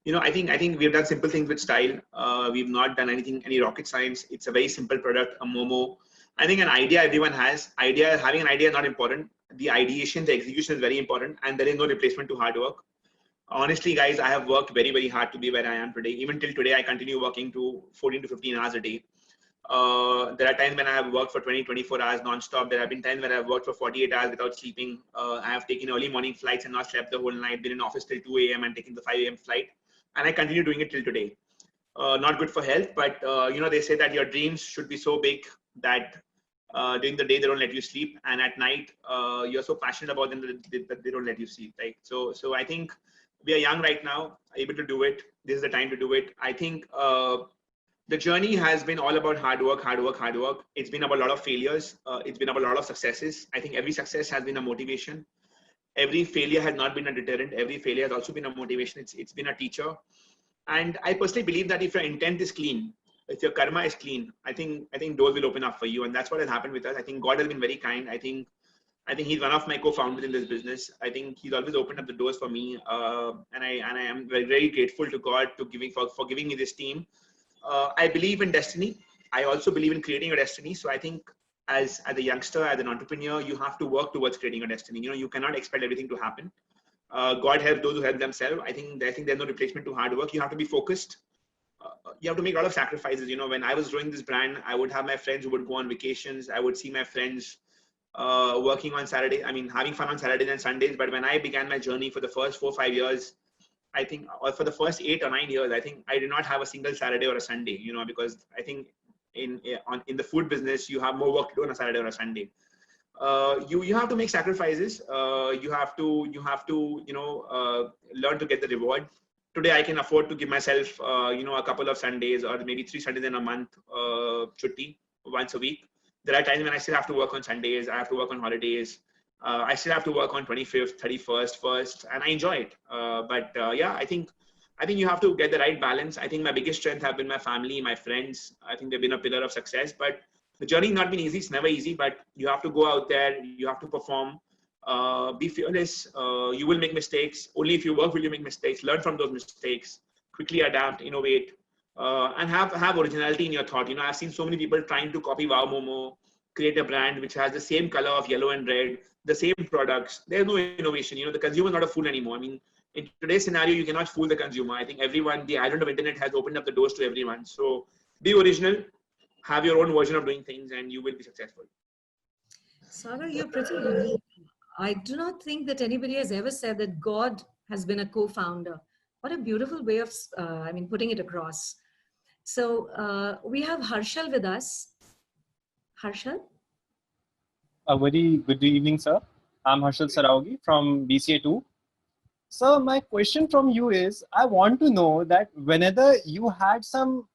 I think we have done simple things with style. We've not done any rocket science. It's a very simple product, a Momo. I think an idea everyone has. Having an idea is not important. The ideation, the execution is very important, and there is no replacement to hard work. Honestly, guys, I have worked very, very hard to be where I am today. Even till today, I continue working to 14 to 15 hours a day. There are times when I have worked for 20, 24 hours non-stop. There have been times when I have worked for 48 hours without sleeping. I have taken early morning flights and not slept the whole night, been in office till 2 a.m. and taking the 5 a.m. flight. And I continue doing it till today. Not good for health, but they say that your dreams should be so big that during the day they don't let you sleep, and at night you're so passionate about them that they don't let you sleep, right? So I think we are young right now, able to do it. This is the time to do it. I think the journey has been all about hard work. It's been about a lot of failures. It's been about a lot of successes. I think every success has been a motivation. Every failure has not been a deterrent. Every failure has also been a motivation. It's been a teacher. And I personally believe that if your intent is clean, if your karma is clean, I think doors will open up for you. And that's what has happened with us. I think God has been very kind. I think he's one of my co-founders in this business. I think he's always opened up the doors for me. And I am very, very grateful to God for giving me this team. I believe in destiny. I also believe in creating a destiny. So I think as a youngster, as an entrepreneur, you have to work towards creating a destiny. You cannot expect everything to happen. God help those who help themselves. I think there's no replacement to hard work. You have to be focused. You have to make a lot of sacrifices. When I was growing this brand, I would have my friends who would go on vacations. I would see my friends working on Saturday. I mean, having fun on Saturdays and Sundays. But when I began my journey for the first 4 or 5 years, I think, or for the first 8 or 9 years, I think I did not have a single Saturday or a Sunday. Because I think in the food business, you have more work to do on a Saturday or a Sunday. You have to make sacrifices. You have to learn to get the reward. Today I can afford to give myself a couple of Sundays or maybe 3 Sundays in a month, chutti once a week. There are times when I still have to work on Sundays. I have to work on holidays. I still have to work on 25th, 31st, 1st, and I enjoy it. But yeah, I think you have to get the right balance. I think my biggest strength have been my family, my friends. I think they've been a pillar of success. But the journey has not been easy. It's never easy. But you have to go out there. You have to perform. Be fearless. You will make mistakes. Only if you work will you make mistakes. Learn from those mistakes. Quickly adapt, innovate, and have originality in your thought. I've seen so many people trying to copy Wow Momo, create a brand which has the same color of yellow and red, the same products. There's no innovation. The consumer is not a fool anymore. I mean, in today's scenario, you cannot fool the consumer. I think everyone, the island of internet has opened up the doors to everyone. So be original, have your own version of doing things, and you will be successful. Sagar, you're pretty unique. I do not think that anybody has ever said that God has been a co-founder. What a beautiful way of, putting it across. So we have Harshal with us. Harshal? A very good evening, sir. I'm Harshal Saraugi from BCA2. Sir, my question from you is, I want to know that whenever you had some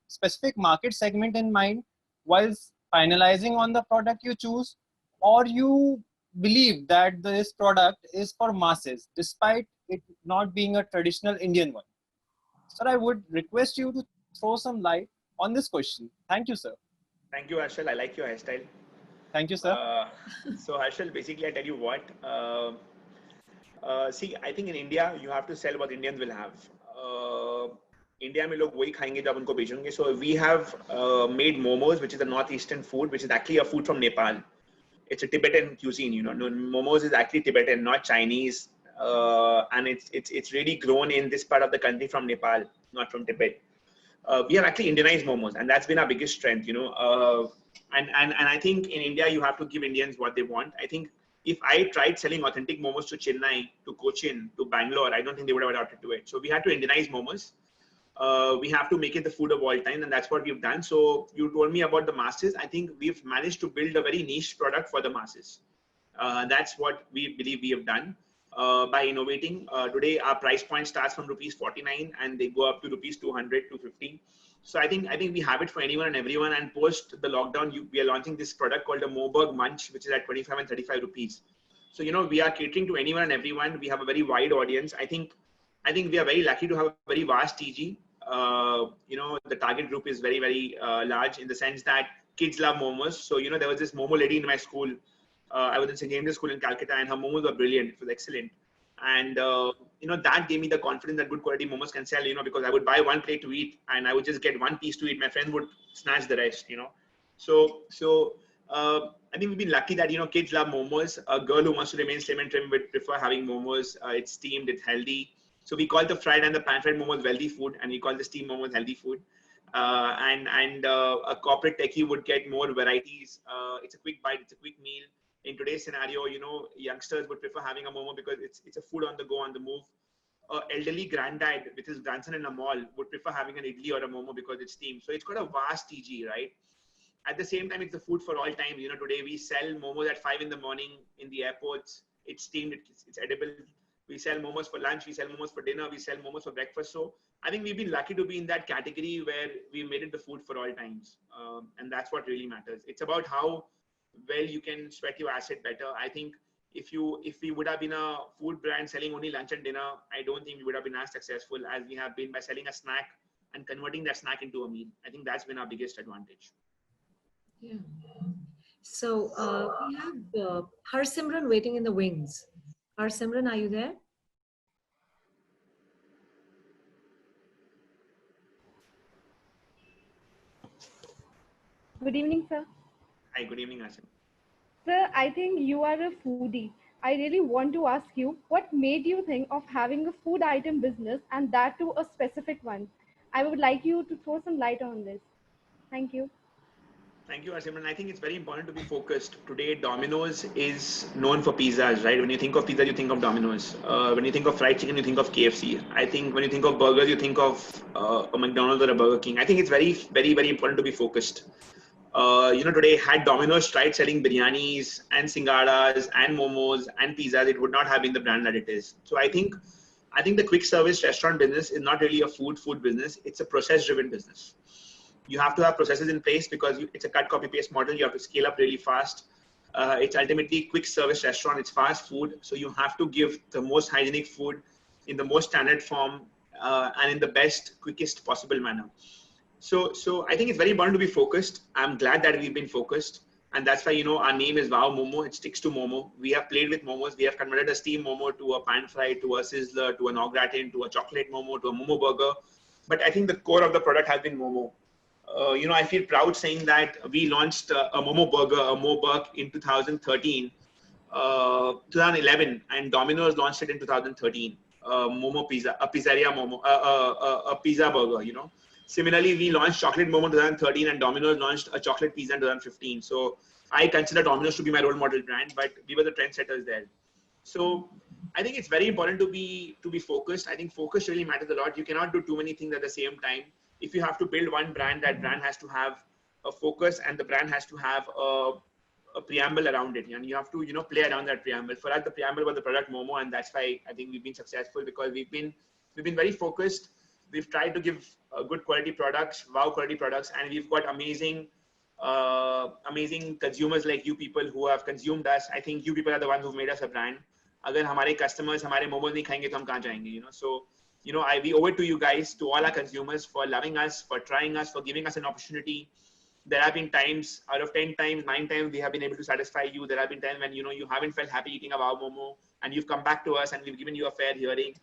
specific market segment in mind whilst finalizing on the product you choose, or you believe that this product is for masses, despite it not being a traditional Indian one. Sir, I would request you to throw some light on this question. Thank you, sir. Thank you, Harshal. I like your hairstyle. Thank you, sir. So Harshal, basically, I tell you what. See, I think in India, you have to sell what Indians will have. India में लोग वही खाएंगे जब उनको बेचेंगे. So we have made momos, which is a northeastern food, which is actually a food from Nepal. It's a Tibetan cuisine. Momos is actually Tibetan, not Chinese, and it's really grown in this part of the country from Nepal, not from Tibet. We have actually Indianized momos, and that's been our biggest strength. And I think in India you have to give Indians what they want. I think if I tried selling authentic momos to Chennai, to Cochin, to Bangalore, I don't think they would have adapted to it. So we had to Indianize momos. We have to make it the food of all time, and that's what we've done. So you told me about the masses. I think we've managed to build a very niche product for the masses. That's what we believe we have done by innovating. Today, our price point starts from rupees 49 and they go up to rupees 200, 250. So I think we have it for anyone and everyone. And post the lockdown, we are launching this product called the Moberg Munch, which is at 25 and 35 rupees. So we are catering to anyone and everyone. We have a very wide audience. I think we are very lucky to have a very vast TG. The target group is very, very large in the sense that kids love momos. So there was this momo lady in my school. I was in St. James' School in Calcutta, and her momos were brilliant. It was excellent. And, that gave me the confidence that good quality momos can sell, because I would buy one plate to eat and I would just get one piece to eat. My friend would snatch the rest, So I think we've been lucky that, kids love momos. A girl who wants to remain slim and trim would prefer having momos. It's steamed, it's healthy. So we call the fried and the pan-fried momos healthy food, and we call the steamed momos healthy food. And a corporate techie would get more varieties. It's a quick bite, it's a quick meal. In today's scenario, youngsters would prefer having a momo because it's a food on the go, on the move. Elderly granddad with his grandson in a mall would prefer having an idli or a momo because it's steamed. So it's got a vast TG, right? At the same time, it's the food for all times. Today we sell momos at 5 in the morning in the airports. It's steamed, it's edible. We sell momos for lunch, we sell momos for dinner, we sell momos for breakfast. So I think we've been lucky to be in that category where we made it the food for all times. And that's what really matters. It's about how well you can sweat your asset better. I think if we would have been a food brand selling only lunch and dinner, I don't think we would have been as successful as we have been by selling a snack and converting that snack into a meal. I think that's been our biggest advantage. Yeah. So we have Harsimran waiting in the wings. Harsimran, are you there? Good evening, sir. Hi, good evening, Asim. Sir, I think you are a foodie. I really want to ask you what made you think of having a food item business and that to a specific one? I would like you to throw some light on this. Thank you. Thank you, Asim. I think it's very important to be focused. Today, Domino's is known for pizzas, right? When you think of pizza, you think of Domino's. When you think of fried chicken, you think of KFC. I think when you think of burgers, you think of a McDonald's or a Burger King. I think it's very important to be focused. Today, had Domino's tried selling biryanis and singaras and momos and pizzas, it would not have been the brand that it is. So I think the quick service restaurant business is not really a food business. It's a process driven business. You have to have processes in place because it's a cut copy paste model. You have to scale up really fast. It's ultimately quick service restaurant. It's fast food. So you have to give the most hygienic food in the most standard form and in the best, quickest possible manner. So I think it's very important to be focused. I'm glad that we've been focused. And that's why, our name is Wow Momo. It sticks to Momo. We have played with Momos. We have converted a steam Momo to a pan fry, to a sizzler, to an au gratin, to a chocolate Momo, to a Momo burger. But I think the core of the product has been Momo. I feel proud saying that we launched a Momo burger, a Moburg in 2011, and Domino's launched it in 2013. Momo pizza, a pizzeria Momo, a pizza burger. Similarly, we launched chocolate Momo in 2013, and Domino's launched a chocolate pizza in 2015. So I consider Domino's to be my role model brand, but we were the trendsetters there. So I think it's very important to be focused. I think focus really matters a lot. You cannot do too many things at the same time. If you have to build one brand, that brand has to have a focus, and the brand has to have a preamble around it. And you have to, play around that preamble. For us, the preamble was the product Momo, and that's why I think we've been successful, because we've been very focused. We've tried to give good quality products, wow quality products, and we've got amazing consumers like you people who have consumed us. I think you people are the ones who've made us a brand. अगर हमारे customers हमारे मोमोज नहीं खाएंगे तो हम कहाँ जाएंगे? So we owe it to you guys, to all our consumers, for loving us, for trying us, for giving us an opportunity. There have been times, out of 10 times, 9 times, we have been able to satisfy you. There have been times when, you haven't felt happy eating a Wow Momo, and you've come back to us and we've given you a fair hearing.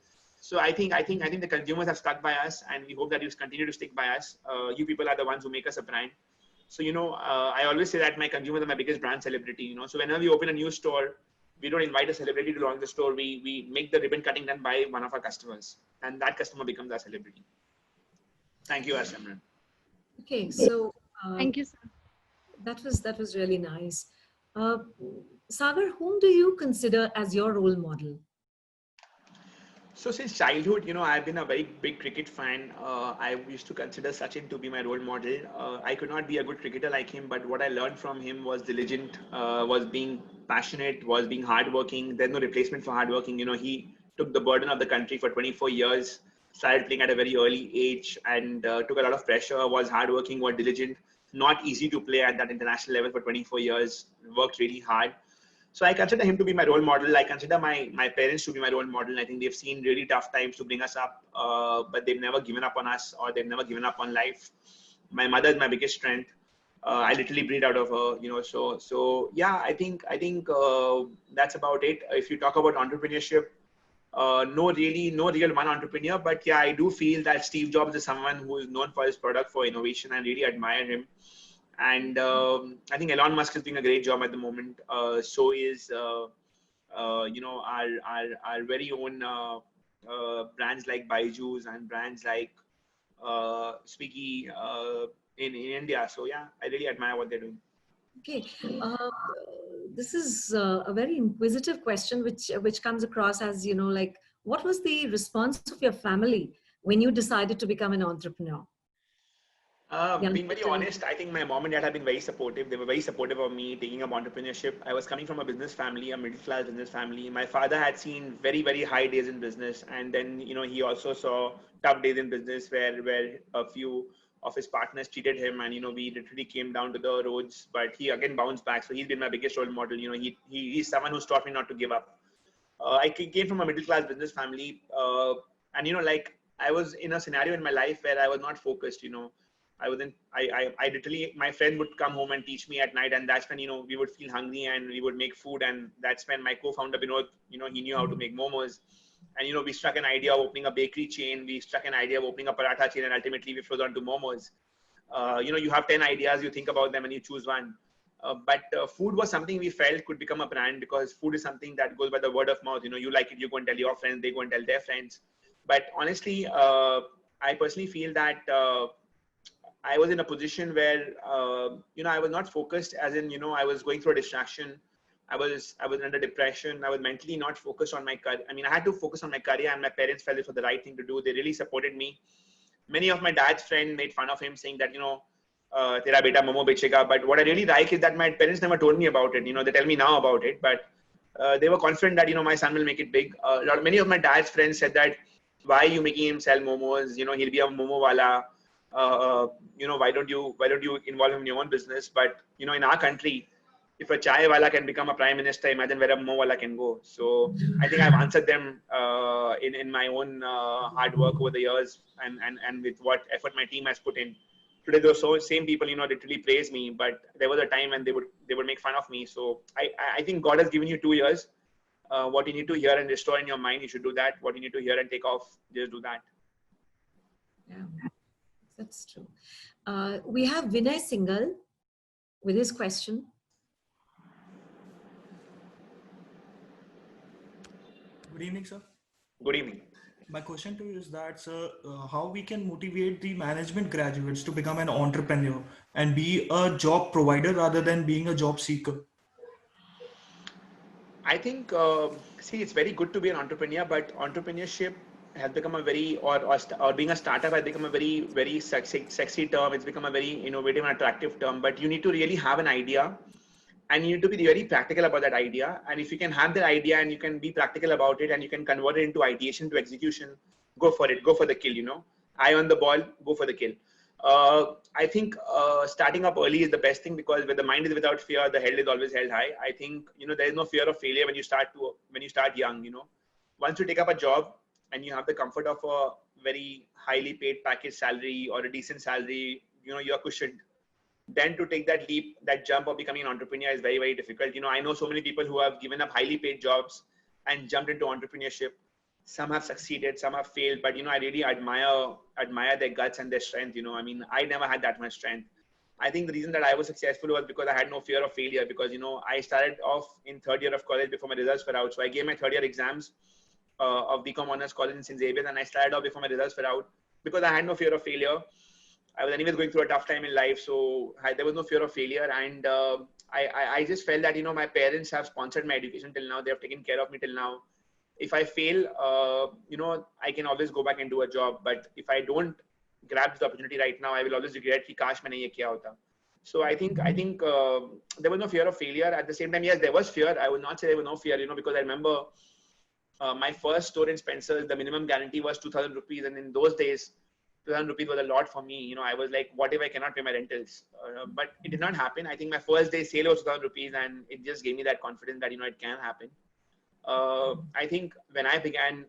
So I think the consumers have stuck by us, and we hope that you continue to stick by us. You people are the ones who make us a brand. So, I always say that my consumers are my biggest brand celebrity, So whenever we open a new store, we don't invite a celebrity to launch the store. We make the ribbon cutting done by one of our customers, and that customer becomes our celebrity. Thank you, Simran. Okay, so Thank you, sir. that was really nice. Sagar, whom do you consider as your role model? So since childhood, I've been a very big cricket fan. I used to consider Sachin to be my role model. I could not be a good cricketer like him, but what I learned from him was diligent, was being passionate, was being hardworking. There's no replacement for hardworking. He took the burden of the country for 24 years, started playing at a very early age, and took a lot of pressure, was hardworking, was diligent. Not easy to play at that international level for 24 years, worked really hard. So I consider him to be my role model. I consider my parents to be my role model. I think they've seen really tough times to bring us up, but they've never given up on us, or they've never given up on life. My mother is my biggest strength. I literally breathe out of her, So yeah, I think that's about it. If you talk about entrepreneurship, no real one entrepreneur, but yeah, I do feel that Steve Jobs is someone who is known for his product, for innovation, and really admire him. And I think Elon Musk is doing a great job at the moment. So is our very own brands like Byju's and brands like Swiggy in India. So yeah, I really admire what they're doing. Okay, this is a very inquisitive question, which comes across as, like, what was the response of your family when you decided to become an entrepreneur? Being very honest, I think my mom and dad have been very supportive. They were very supportive of me taking up entrepreneurship. I was coming from a business family, a middle-class business family. My father had seen very, very high days in business. And then, he also saw tough days in business where a few of his partners cheated him. And, we literally came down to the roads, but he again bounced back. So he's been my biggest role model. He's someone who's taught me not to give up. I came from a middle-class business family. And, I was in a scenario in my life where I was not focused, I literally, my friend would come home and teach me at night, and that's when, we would feel hungry and we would make food. And that's when my co-founder, Vinod, he knew how to make momos. And, we struck an idea of opening a bakery chain. We struck an idea of opening a paratha chain, and ultimately we flowed on to momos. You have 10 ideas, you think about them and you choose one. But food was something we felt could become a brand, because food is something that goes by the word of mouth. You like it, you go and tell your friends, they go and tell their friends. But honestly, I personally feel that I was in a position where, I was not focused, as in, I was going through a distraction. I was under depression. I was mentally not focused on my career. I mean, I had to focus on my career, and my parents felt it was the right thing to do. They really supported me. Many of my dad's friends made fun of him, saying that, tera beta Momo bechega. But what I really like is that my parents never told me about it. They tell me now about it, but they were confident that, my son will make it big. Many of my dad's friends said that, why are you making him sell momos? He'll be a momo wala. Why don't you involve him in your own business? But, in our country, if a chai wala can become a prime minister, imagine where a momo wala can go. So I think I've answered them in my own hard work over the years, and with what effort my team has put in. Today, those same people, literally praise me, but there was a time when they would make fun of me. So I think God has given you 2 years. What you need to hear and restore in your mind, you should do that. What you need to hear and take off, just do that. Yeah, that's true. We have Vinay Singhal with his question. Good evening, sir. Good evening. My question to you is that, sir, how we can motivate the management graduates to become an entrepreneur and be a job provider rather than being a job seeker? I think, it's very good to be an entrepreneur, but entrepreneurship has become a very, or being a startup has become a very, very sexy term. It's become a very innovative and attractive term, but you need to really have an idea, and you need to be very practical about that idea. And if you can have that idea and you can be practical about it, and you can convert it into ideation to execution, go for it, go for the kill, eye on the ball, go for the kill. I think starting up early is the best thing, because when the mind is without fear, the head is always held high. I think, there is no fear of failure when you start young. Once you take up a job and you have the comfort of a very highly paid package salary or a decent salary, you're cushioned. Then to take that leap, that jump of becoming an entrepreneur is very, very difficult. I know so many people who have given up highly paid jobs and jumped into entrepreneurship. Some have succeeded, some have failed, but I really admire their guts and their strength. I never had that much strength. I think the reason that I was successful was because I had no fear of failure, because I started off in third year of college before my results were out. So I gave my third year exams of BCom honors college in St. Xavier's, and I started off before my results were out because I had no fear of failure. I was anyways going through a tough time in life, so there was no fear of failure. And I just felt that my parents have sponsored my education till now. They have taken care of me till now. If I fail, I can always go back and do a job. But if I don't grab the opportunity right now, I will always regret कि काश मैंने ये किया होता. So I think there was no fear of failure. At the same time, yes, there was fear. I would not say there was no fear, because I remember my first store in Spencer's, the minimum guarantee was 2,000 rupees, and in those days, 2,000 rupees was a lot for me. I was like, what if I cannot pay my rentals? But it did not happen. I think my first day sale was 2,000 rupees, and it just gave me that confidence that it can happen. I think when I began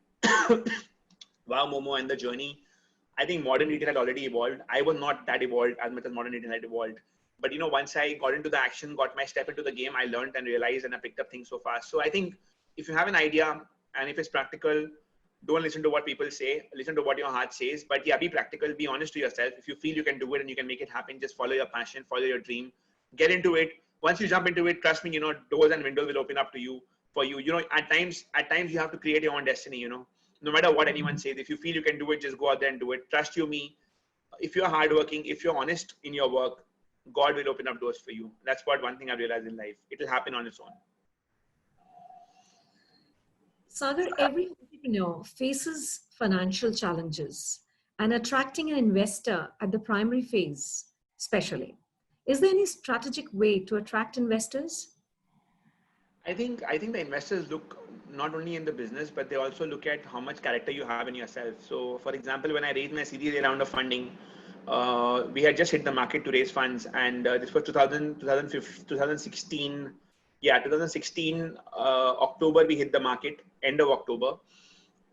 Wow Momo and the journey, I think modern retail had already evolved. I was not that evolved as much as modern retail had evolved. But once I got into the action, got my step into the game, I learned and realized, and I picked up things so fast. So I think if you have an idea and if it's practical, don't listen to what people say, listen to what your heart says. But yeah, be practical, be honest to yourself. If you feel you can do it and you can make it happen, just follow your passion, follow your dream, get into it. Once you jump into it, trust me, doors and windows will open up to you. For you, at times you have to create your own destiny. No matter what anyone says, if you feel you can do it, just go out there and do it. Trust you me. If you're hardworking, if you're honest in your work, God will open up doors for you. That's what one thing I've realized in life. It will happen on its own. Sagar, every entrepreneur faces financial challenges, and attracting an investor at the primary phase, especially. Is there any strategic way to attract investors? I think the investors look not only in the business, but they also look at how much character you have in yourself. So, for example, when I raised my Series A round of funding, we had just hit the market to raise funds, and this was 2016. Yeah, 2016 October we hit the market, end of October,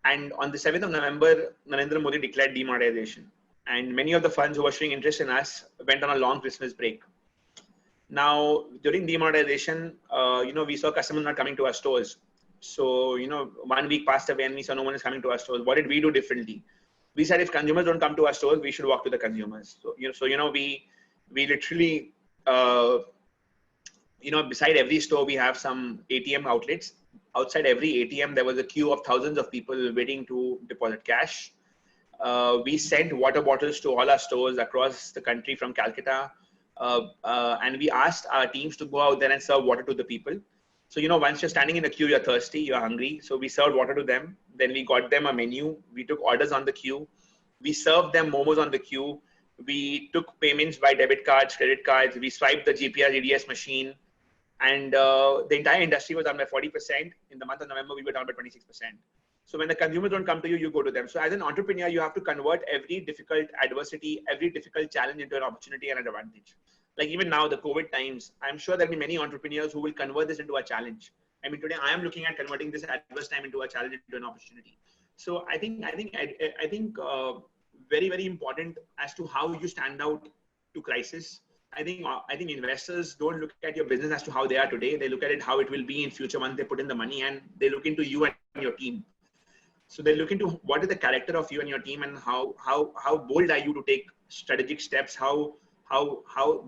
and on the 7th of November, Narendra Modi declared demonetization, and many of the funds who were showing interest in us went on a long Christmas break. Now, during demonetization, we saw customers not coming to our stores. So, 1 week passed away and we saw no one is coming to our stores. What did we do differently? We said, if consumers don't come to our stores, we should walk to the consumers. So, we literally beside every store, we have some ATM outlets. Outside every ATM, there was a queue of thousands of people waiting to deposit cash. We sent water bottles to all our stores across the country from Calcutta. And we asked our teams to go out there and serve water to the people. So, once you're standing in a queue, you're thirsty, you're hungry. So we served water to them. Then we got them a menu. We took orders on the queue. We served them momos on the queue. We took payments by debit cards, credit cards. We swiped the GPR EDS machine. And the entire industry was down by 40%. In the month of November, we were down by 26%. So when the consumers don't come to you, you go to them. So as an entrepreneur, you have to convert every difficult adversity, every difficult challenge into an opportunity and an advantage. Like even now, the COVID times, I'm sure there'll be many entrepreneurs who will convert this into a challenge. I mean, today I am looking at converting this adverse time into a challenge, into an opportunity. So I think very, very important as to how you stand out to crisis. I think investors don't look at your business as to how they are today. They look at it how it will be in future once they put in the money, and they look into you and your team. So they look into what is the character of you and your team, and how bold are you to take strategic steps, how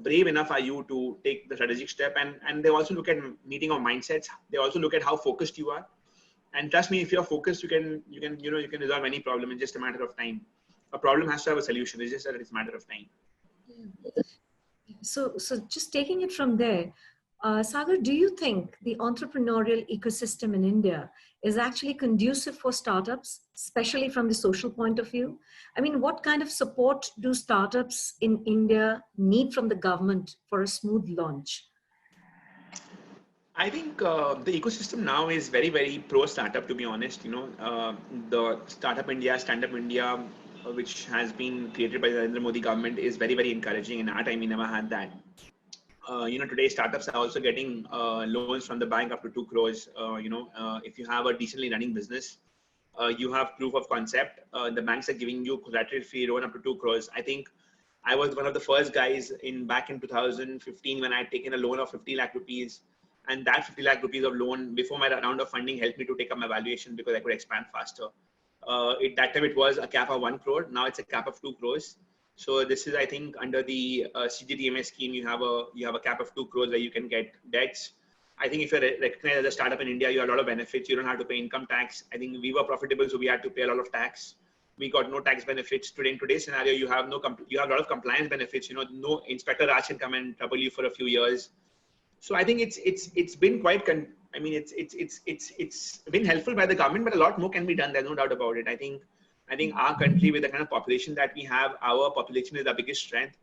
brave enough are you to take the strategic step, and they also look at meeting of mindsets. They also look at how focused you are. And trust me, if you're focused, you can resolve any problem in just a matter of time. A problem has to have a solution. It's just that it's a matter of time. So just taking it from there, Sagar, do you think the entrepreneurial ecosystem in India is actually conducive for startups, especially from the social point of view? I mean, what kind of support do startups in India need from the government for a smooth launch? I think the ecosystem now is very, very pro startup, to be honest. The Startup India, Stand Up India, which has been created by the Narendra Modi government, is very, very encouraging. In our time, we never had that. Today startups are also getting loans from the bank up to 2 crores. If you have a decently running business, you have proof of concept. The banks are giving you collateral-free loan up to 2 crores. I think I was one of the first guys back in 2015 when I had taken a loan of 50 lakh rupees. And that 50 lakh rupees of loan before my round of funding helped me to take up my valuation because I could expand faster. At that time, it was a cap of 1 crore. Now it's a cap of 2 crores. So this is, I think, under the PGDM scheme, you have a cap of 2 crores where you can get debts. I think if you're recognized as a startup in India, you have a lot of benefits. You don't have to pay income tax. I think we were profitable, so we had to pay a lot of tax. We got no tax benefits. Today, in today's scenario, you have a lot of compliance benefits. No inspector Raj can come and trouble you for a few years. So I think it's been quite. It's been helpful by the government, but a lot more can be done. There's no doubt about it. I think our country, with the kind of population that we have, our population is our biggest strength.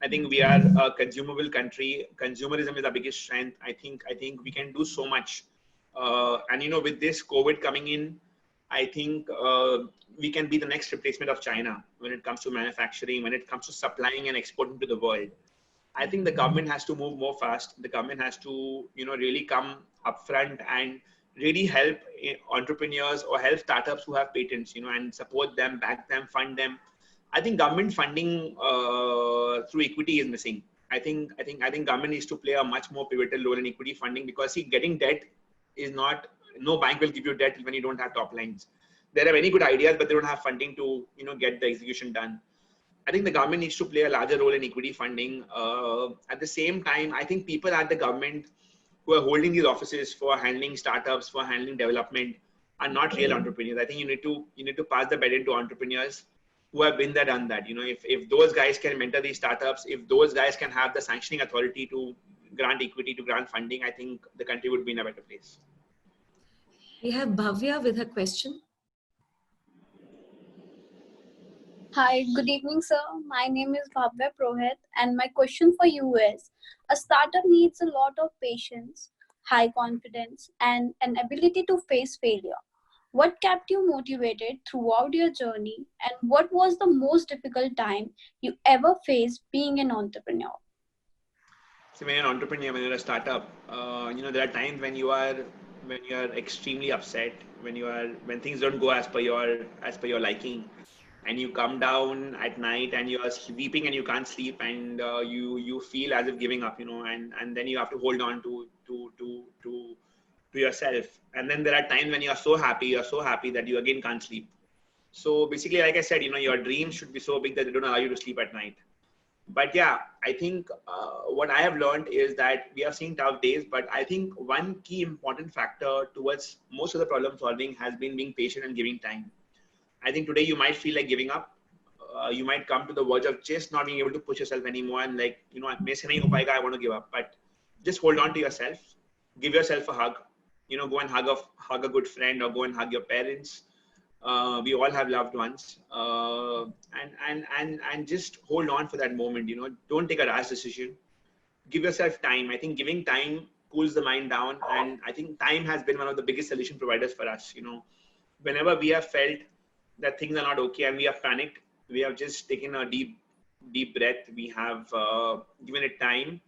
I think we are a consumable country. Consumerism is our biggest strength. I think we can do so much. And with this COVID coming in, I think we can be the next replacement of China when it comes to manufacturing, when it comes to supplying and exporting to the world. I think the government has to move more fast. The government has to, really come upfront and really help entrepreneurs or help startups who have patents, and support them, back them, fund them. I think government funding through equity is missing. I think government needs to play a much more pivotal role in equity funding, because getting debt is not, no bank will give you debt when you don't have top lines. There are many good ideas, but they don't have funding to, get the execution done. I think the government needs to play a larger role in equity funding. At the same time, I think people at the government who are holding these offices for handling startups, for handling development, are not real entrepreneurs. I think you need to pass the baton to entrepreneurs who have been there, done that. If those guys can mentor these startups, if those guys can have the sanctioning authority to grant equity, to grant funding, I think the country would be in a better place. We have Bhavya with her question. Hi, good evening, sir. My name is Bhavya Prohit, and my question for you is, a startup needs a lot of patience, high confidence, and an ability to face failure. What kept you motivated throughout your journey, and what was the most difficult time you ever faced being an entrepreneur? So when you're an entrepreneur, when you're a startup, there are times when you are extremely upset, when things don't go as per your liking. And you come down at night and you are sleeping and you can't sleep, and you feel as if giving up, and then you have to hold on to yourself. And then there are times when you're so happy that you again can't sleep. So basically, like I said, your dreams should be so big that they don't allow you to sleep at night. But yeah, I think what I have learned is that we have seen tough days, but I think one key important factor towards most of the problem solving has been being patient and giving time. I think today you might feel like giving up. You might come to the verge of just not being able to push yourself anymore and like, maise nahi ho payega, I want to give up. But just hold on to yourself, give yourself a hug, go and hug a good friend or go and hug your parents. We all have loved ones, and just hold on for that moment. Don't take a rash decision. Give yourself time. I think giving time cools the mind down, and I think time has been one of the biggest solution providers for us. Whenever we have felt that things are not okay and we have panicked, we have just taken a deep breath. We have given it time.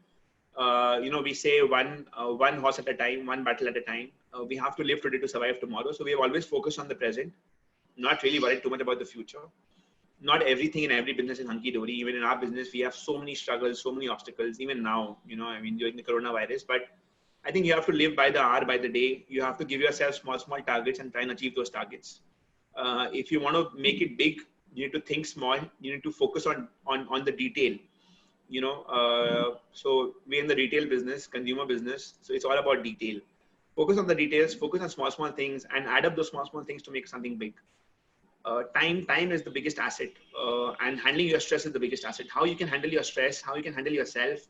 We say one horse at a time, one battle at a time. We have to live today to survive tomorrow. So we have always focused on the present, not really worried too much about the future. Not everything in every business is hunky-dory. Even in our business, we have so many struggles, so many obstacles, even now, during the coronavirus. But I think you have to live by the hour, by the day. You have to give yourself small targets and try and achieve those targets. If you want to make it big, you need to think small. You need to focus on the detail. So we're in the retail business, consumer business. So it's all about detail. Focus on the details, focus on small things, and add up those small things to make something big. Time is the biggest asset, and handling your stress is the biggest asset. How you can handle your stress, how you can handle yourself,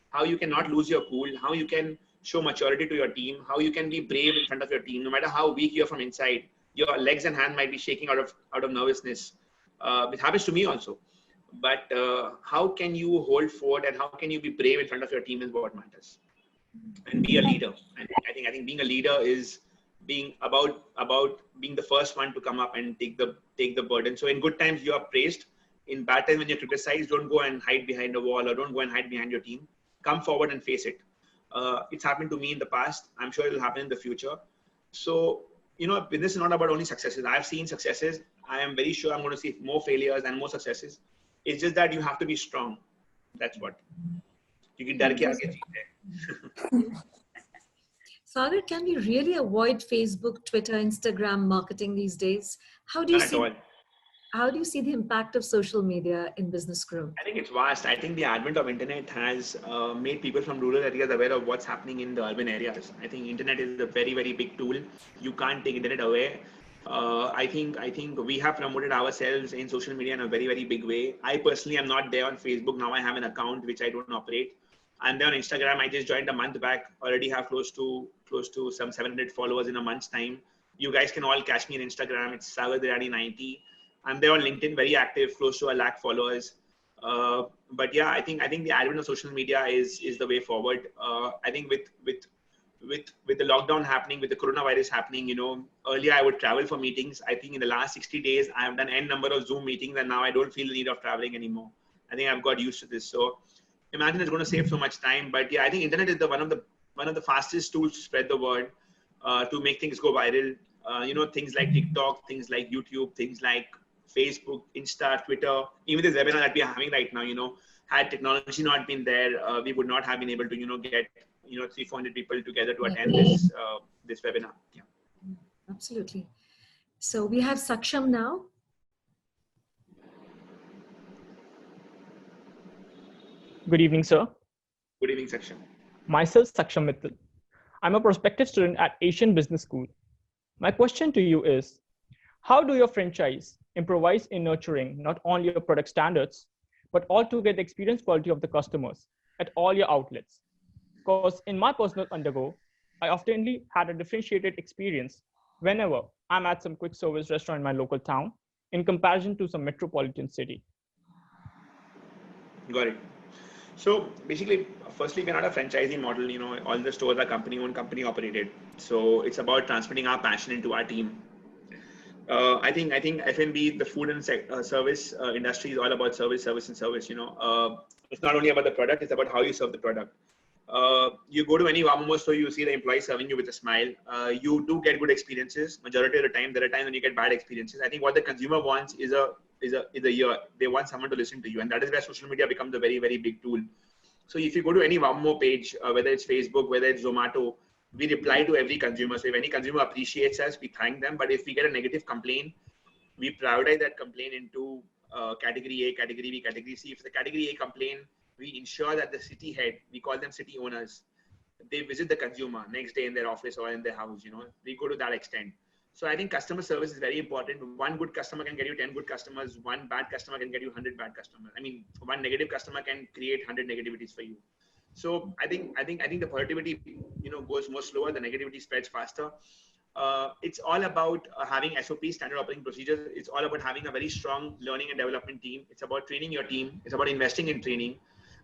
how you cannot lose your cool, how you can show maturity to your team, how you can be brave in front of your team, no matter how weak you're from inside. Your legs and hand might be shaking out of nervousness. It happens to me also. But how can you hold forward and how can you be brave in front of your team is what matters. And be a leader. And I think being a leader is being about being the first one to come up and take the burden. So in good times you are praised. In bad times when you're criticized, don't go and hide behind a wall or don't go and hide behind your team. Come forward and face it. It's happened to me in the past. I'm sure it will happen in the future. So business is not about only successes. I've seen successes. I am very sure I'm going to see more failures and more successes. It's just that you have to be strong. That's what. You can डर के आगे जीते. Sagar, can we really avoid Facebook, Twitter, Instagram marketing these days? How do you see the impact of social media in business growth? I think it's vast. I think the advent of internet has made people from rural areas aware of what's happening in the urban areas. I think internet is a very, very big tool. You can't take internet away. I think we have promoted ourselves in social media in a very, very big way. I personally am not there on Facebook. Now I have an account which I don't operate. I'm there on Instagram. I just joined a month back. Already have close to some 700 followers in a month's time. You guys can all catch me on Instagram. It's Sagar Daryani 90. I'm there on LinkedIn, very active, close to 1 lakh followers. But yeah, I think the advent of social media is the way forward. I think with the lockdown happening, with the coronavirus happening, earlier I would travel for meetings. I think in the last 60 days, I have done N number of Zoom meetings and now I don't feel the need of traveling anymore. I think I've got used to this. So imagine it's going to save so much time. But yeah, I think internet is one of the fastest tools to spread the word, to make things go viral. Things like TikTok, things like YouTube, things like Facebook, Insta, Twitter, even this webinar that we are having right now, had technology not been there, we would not have been able to, get, 300-400 people together to attend this webinar. Yeah. Absolutely. So we have Saksham now. Good evening, sir. Good evening, Saksham. Myself, Saksham Mittal. I'm a prospective student at Asian Business School. My question to you is, how do your franchise improvise in nurturing not only your product standards, but all to get the experience quality of the customers at all your outlets? Because in my personal undergo, I oftenly had a differentiated experience whenever I'm at some quick service restaurant in my local town in comparison to some metropolitan city. Got it. So basically, firstly, we're not a franchising model. All the stores are company-owned, company-operated. So it's about transmitting our passion into our team. I think F&B, the food and service industry is all about service. It's not only about the product; it's about how you serve the product. You go to any Momo store, you see the employee serving you with a smile. You do get good experiences. Majority of the time, there are times when you get bad experiences. I think what the consumer wants is a year. They want someone to listen to you, and that is where social media becomes a very, very big tool. So if you go to any Momo page, whether it's Facebook, whether it's Zomato, we reply to every consumer. So if any consumer appreciates us, we thank them. But if we get a negative complaint, we prioritize that complaint into category A, category B, category C. If the category A complain, we ensure that the city head, we call them city owners, they visit the consumer next day in their office or in their house. We go to that extent. So I think customer service is very important. One good customer can get you 10 good customers. One bad customer can get you 100 bad customers. I mean, one negative customer can create 100 negativities for you. So I think the positivity, goes more slower. The negativity spreads faster. It's all about having SOP, standard operating procedures. It's all about having a very strong learning and development team. It's about training your team. It's about investing in training.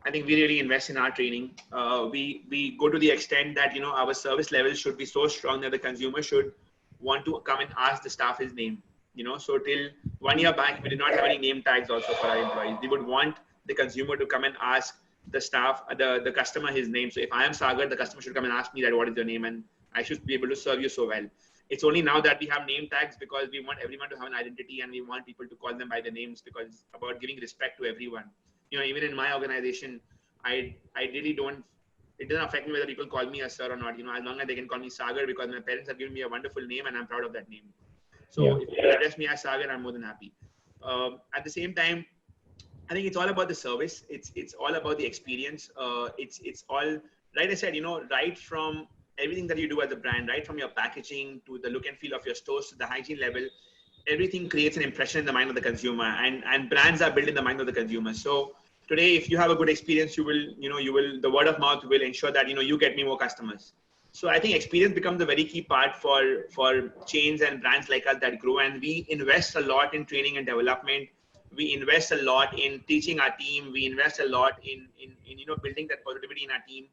I think we really invest in our training. We go to the extent that, our service levels should be so strong that the consumer should want to come and ask the staff his name. So till 1 year back, we did not have any name tags also for our employees. We would want the consumer to come and ask the staff, the customer his name. So if I am Sagar, the customer should come and ask me that what is your name, and I should be able to serve you so well. It's only now that we have name tags because we want everyone to have an identity and we want people to call them by their names, because it's about giving respect to everyone. Even in my organization, I really don't, it doesn't affect me whether people call me a sir or not, as long as they can call me Sagar, because my parents have given me a wonderful name and I'm proud of that name. So if you address me as Sagar, I'm more than happy. At the same time, I think it's all about the service. It's all about the experience. It's all, like I said, right from everything that you do as a brand, right from your packaging to the look and feel of your stores to the hygiene level, everything creates an impression in the mind of the consumer, and brands are built in the mind of the consumer. So today, if you have a good experience, the word of mouth will ensure that, you get me more customers. So I think experience becomes a very key part for chains and brands like us that grow. And we invest a lot in training and development. We invest a lot in teaching our team. We invest a lot in building that positivity in our team.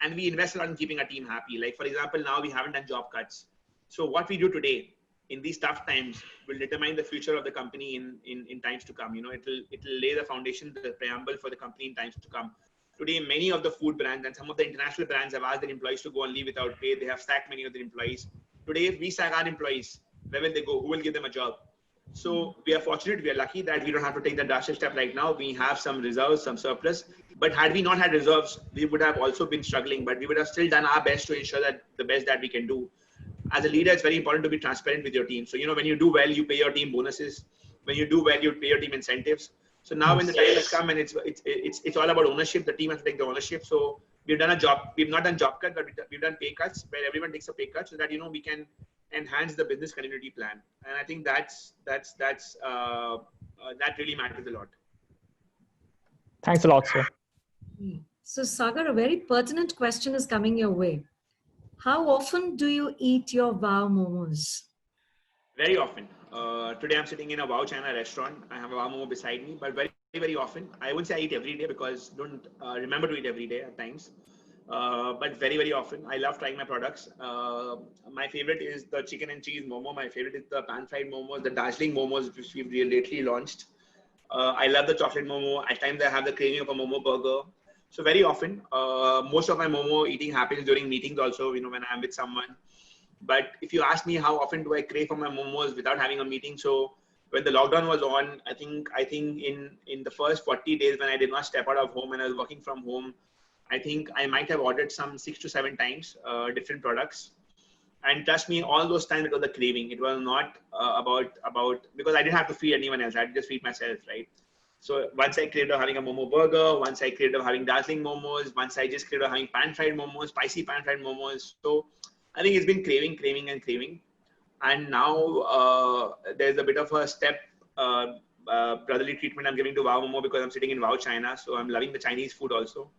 And we invest a lot in keeping our team happy. Like, for example, now we haven't done job cuts. So what we do today in these tough times will determine the future of the company in times to come. It'll lay the foundation, the preamble for the company in times to come. Today, many of the food brands and some of the international brands have asked their employees to go on leave without pay. They have sacked many of their employees. Today, if we sack our employees, where will they go? Who will give them a job? So we are fortunate, we are lucky that we don't have to take that drastic step right now. We have some reserves, some surplus. But had we not had reserves, we would have also been struggling, but we would have still done our best to ensure that the best that we can do. As a leader, it's very important to be transparent with your team. So, when you do well, you pay your team bonuses. When you do well, you pay your team incentives. So now when the time has come and it's all about ownership, the team has to take the ownership. So we've done a job, we've not done job cut, but we've done pay cuts where everyone takes a pay cut so that, we can enhance the business continuity plan. And I think that really matters a lot. Thanks a lot, sir. So Sagar, a very pertinent question is coming your way. How often do you eat your Wow Momos? Very often. Today I'm sitting in a Wow China restaurant. I have a Wow Momo beside me, but very, very often. I wouldn't say I eat every day because I don't remember to eat every day at times. But very, very often. I love trying my products. My favorite is the chicken and cheese Momo. My favorite is the pan-fried Momos, the Darjeeling Momos, which we've lately launched. I love the chocolate Momo. At times I have the craving of a Momo burger. So very often, most of my Momo eating happens during meetings also, when I'm with someone. But if you ask me how often do I crave for my Momos without having a meeting, so when the lockdown was on, I think in the first 40 days when I did not step out of home and I was working from home, I think I might have ordered some 6 to 7 times different products. And trust me, all those times it was a craving. It was not about because I didn't have to feed anyone else. I had to just feed myself, right? So once I craved of having a Momo burger, once I craved of having Darjeeling Momos, once I just craved of having pan-fried Momos, spicy pan-fried Momos. So I think it's been craving. And now there's a bit of a step brotherly treatment I'm giving to Wow Momo because I'm sitting in Wow China. So I'm loving the Chinese food also.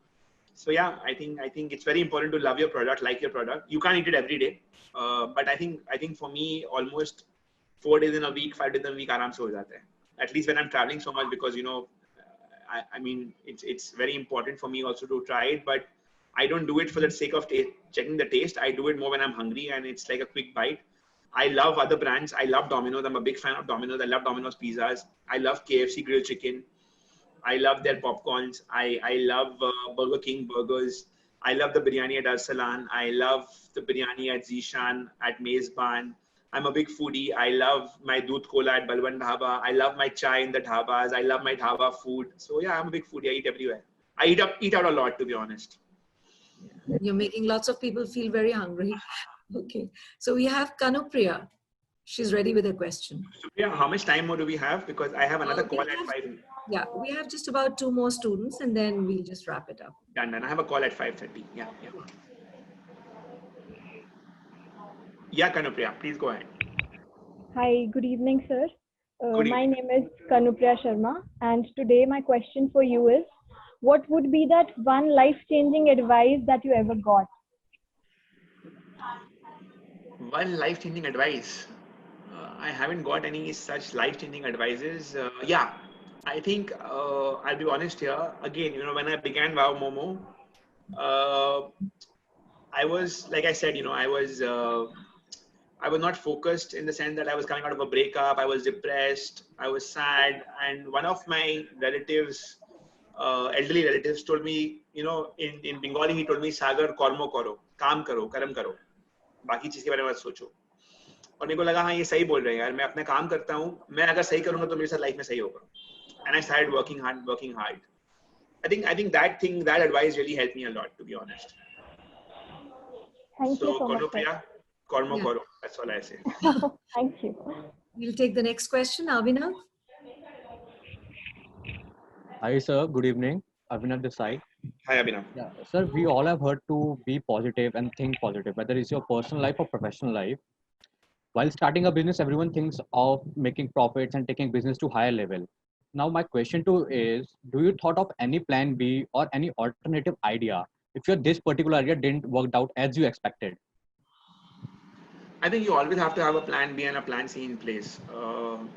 So yeah, I think it's very important to love your product, like your product. You can't eat it every day. But I think for me, almost 4 days in a week, 5 days in a week, aram se ho jata hai. At least when I'm traveling so much, because, I mean, it's very important for me also to try it, but I don't do it for the sake of checking the taste. I do it more when I'm hungry and it's like a quick bite. I love other brands. I love Domino's. I'm a big fan of Domino's. I love Domino's pizzas. I love KFC grilled chicken. I love their popcorns. I love Burger King burgers. I love the biryani at Arsalan. I love the biryani at Zishan, at Mezban. I'm a big foodie. I love my doodh cola at Balwan Dhaba. I love my chai in the dhabas. I love my dhaba food. So yeah, I'm a big foodie. I eat everywhere. I eat out a lot, to be honest. You're making lots of people feel very hungry. Okay. So we have Kanupriya. She's ready with her question. Supriya, how much time more do we have? Because I have another We call at have- 5. Yeah, we have just about 2 more students and then we'll just wrap it up. Done. I have a call at 5:30. Yeah. Yeah, Kanupriya, please go ahead. Hi, good evening, sir. Good My evening. name is Kanupriya Sharma, and today my question for you is, what would be that one life-changing advice that you ever got? One life-changing advice. I haven't got any such life-changing advices. Yeah, I think I'll be honest here. Again, when I began Wow Momo, uh, I was, like I said, I was not focused in the sense that I was coming out of a breakup. I was depressed. I was sad. And one of my relatives, elderly relatives, told me, in Bengali, he told me, Sagar, kormo karo, kaam karo, karam karo. बाकी चीज के बारे में मत सोचो. और मेरे को लगा हाँ ये सही बोल रहे हैं यार, मैं अपना काम करता हूँ, मैं अगर सही करूंगा तो मेरे साथ लाइफ में सही होगा. And I started working hard. That advice really helped me a lot, to be honest. Thank you So so much, sir. Konopriya, kormo Yeah. koro. That's all I say. Thank you. We'll take the next question. Avinav? Hi, sir. Good evening. Avinav this side. Hi Abhinav. Yeah, sir, we all have heard to be positive and think positive, whether it's your personal life or professional life. While starting a business, everyone thinks of making profits and taking business to higher level. Now, my question to is, do you thought of any plan B or any alternative idea if this particular idea didn't work out as you expected? I think you always have to have a plan B and a plan C in place,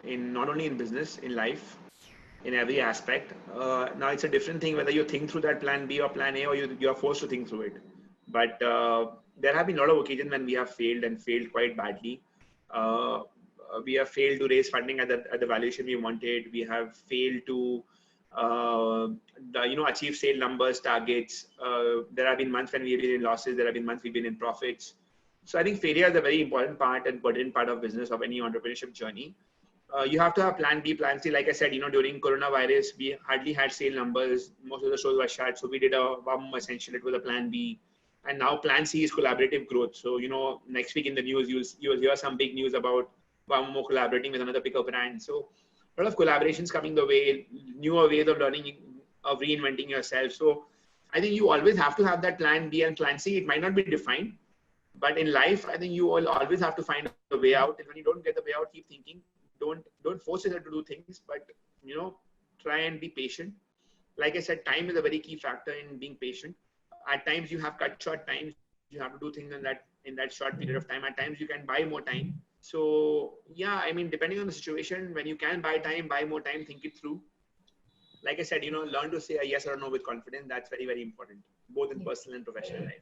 in not only in business, in life, in every aspect. Now it's a different thing whether you think through that plan B or plan A, or you are forced to think through it. But there have been a lot of occasions when we have failed and failed quite badly. We have failed to raise funding at the valuation we wanted. We have failed to achieve sale numbers, targets. There have been months when we've been in losses. There have been months we've been in profits. So I think failure is a very important part and pertinent part of business, of any entrepreneurship journey. You have to have plan B, plan C. Like I said, during coronavirus, we hardly had sale numbers. Most of the stores were shut. So we did a WAM essential. It was a plan B. And now plan C is collaborative growth. So, next week in the news, you'll hear some big news about Momo collaborating with another bigger brand. So a lot of collaborations coming the way, newer ways of learning, of reinventing yourself. So I think you always have to have that plan B and plan C. It might not be defined, but in life, I think you will always have to find a way out. And when you don't get the way out, keep thinking. Don't force yourself to do things, but try and be patient. Like I said, time is a very key factor in being patient. At times you have cut short times. You have to do things in that short period of time. At times you can buy more time. So yeah, I mean, depending on the situation, when you can buy more time, think it through. Like I said, learn to say a yes or a no with confidence. That's very, very important, both in personal and professional life.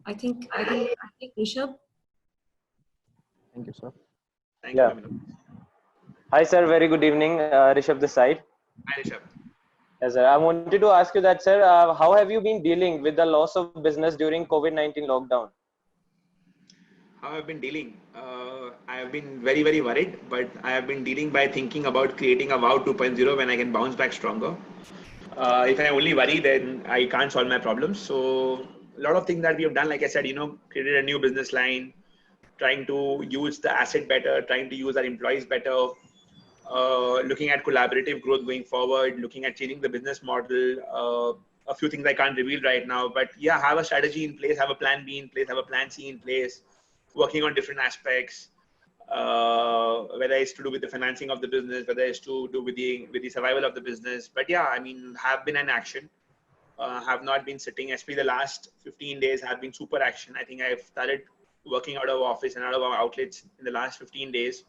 I think Rishabh. Thank you, sir. Thank you, Abhinav. Hi, sir. Very good evening. Rishabh this side. Hi, Rishabh. Yes, sir. I wanted to ask you that, sir, how have you been dealing with the loss of business during COVID-19 lockdown? How I've been dealing? I have been very, very worried, but I have been dealing by thinking about creating a Wow 2.0 when I can bounce back stronger. If I only worry, then I can't solve my problems. So a lot of things that we have done, like I said, created a new business line, trying to use the asset better, trying to use our employees better, looking at collaborative growth going forward, looking at changing the business model. A few things I can't reveal right now, but yeah, have a strategy in place, have a plan B in place, have a plan C in place, working on different aspects, whether it's to do with the financing of the business, whether it's to do with the survival of the business. But yeah, I mean, have been an action. Have not been sitting. Especially the last 15 days have been super action. I think I've started working out of office and out of our outlets in the last 15 days.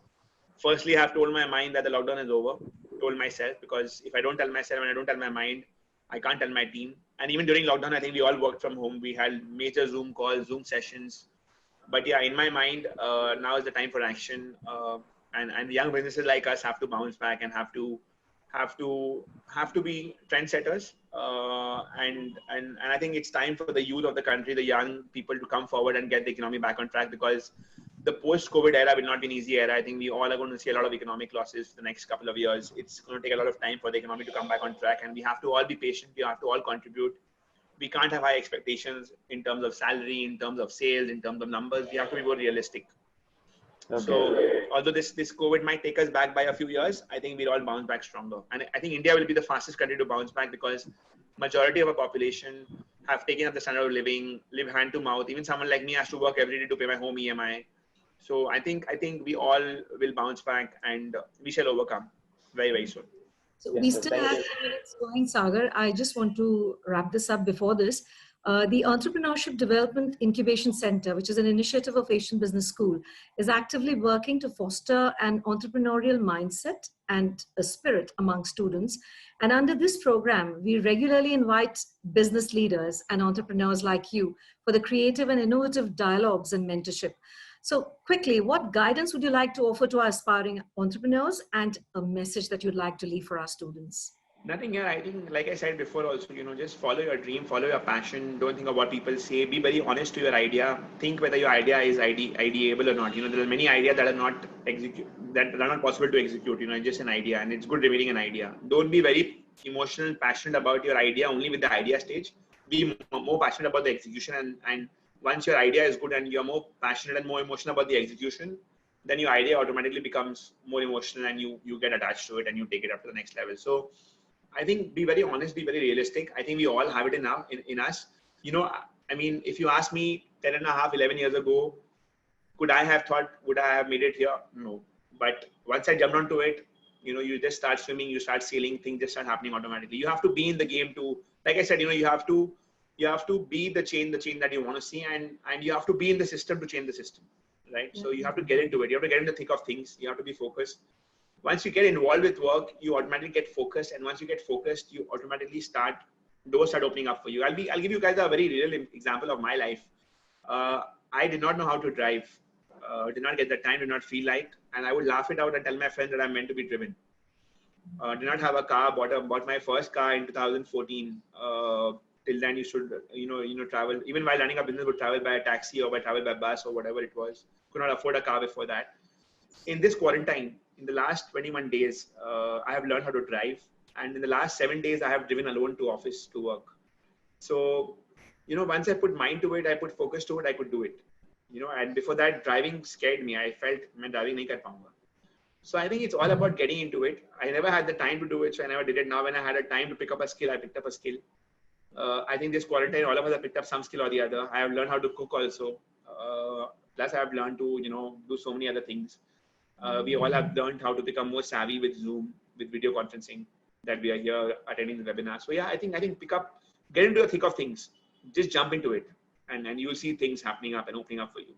Firstly, I have told my mind that the lockdown is over. Told myself, because if I don't tell myself and I don't tell my mind, I can't tell my team. And even during lockdown, I think we all worked from home. We had major Zoom calls, Zoom sessions. But yeah, in my mind, now is the time for action. And young businesses like us have to bounce back and have to be trendsetters. And I think it's time for the youth of the country, the young people, to come forward and get the economy back on track, because the post-COVID era will not be an easy era. I think we all are going to see a lot of economic losses the next couple of years. It's going to take a lot of time for the economy to come back on track, and we have to all be patient. We have to all contribute. We can't have high expectations in terms of salary, in terms of sales, in terms of numbers. We have to be more realistic. So although this COVID might take us back by a few years, I think we'll all bounce back stronger. And I think India will be the fastest country to bounce back because majority of our population have taken up the standard of living, live hand to mouth. Even someone like me has to work every day to pay my home EMI. So I think we all will bounce back and we shall overcome very, very soon. So we still have 2 minutes going, Sagar. I just want to wrap this up before this. The Entrepreneurship Development Incubation Center, which is an initiative of Asian Business School, is actively working to foster an entrepreneurial mindset and a spirit among students. And under this program, we regularly invite business leaders and entrepreneurs like you for the creative and innovative dialogues and mentorship. So quickly, what guidance would you like to offer to our aspiring entrepreneurs and a message that you'd like to leave for our students? Nothing here. I think, like I said before also, just follow your dream, follow your passion. Don't think of what people say. Be very honest to your idea. Think whether your idea is ideable or not. There are many ideas that are not that are not possible to execute. It's just an idea, and it's good remaining an idea. Don't be very emotional, passionate about your idea only with the idea stage. Be more passionate about the execution, and once your idea is good and you're more passionate and more emotional about the execution, then your idea automatically becomes more emotional and you get attached to it and you take it up to the next level. So I think be very honest, be very realistic. I think we all have it in us. I mean, if you ask me 10 and a half, 11 years ago, would I have made it here? No. But once I jumped onto it, you just start swimming, you start sailing, things just start happening automatically. You have to be in the game to, like I said, you have to be the change that you want to see, and you have to be in the system to change the system, right? So you have to get into it. You have to get in the thick of things. You have to be focused. Once you get involved with work, you automatically get focused, and once you get focused, you automatically doors start opening up for you. I'll give you guys a very real example of my life. I did not know how to drive, did not get the time, did not feel like, and I would laugh it out and tell my friends that I'm meant to be driven. Did not have a car, bought my first car in 2014. Till then, you should, travel. Even while running a business, would travel by a taxi or travel by bus or whatever it was. Could not afford a car before that. In this quarantine, in the last 21 days, I have learned how to drive. And in the last 7 days, I have driven alone to office to work. So, once I put mind to it, I put focus to it, I could do it. And before that, driving scared me. I felt, मैं driving नहीं कर पाऊंगा. So I think it's all about getting into it. I never had the time to do it, so I never did it. Now, when I had a time to pick up a skill, I picked up a skill. I think this quarantine, all of us have picked up some skill or the other. I have learned how to cook also. Plus, I have learned to, do so many other things. We all have learned how to become more savvy with Zoom, with video conferencing, that we are here attending the webinar. So yeah, I think get into the thick of things. Just jump into it, and you'll see things happening up and opening up for you.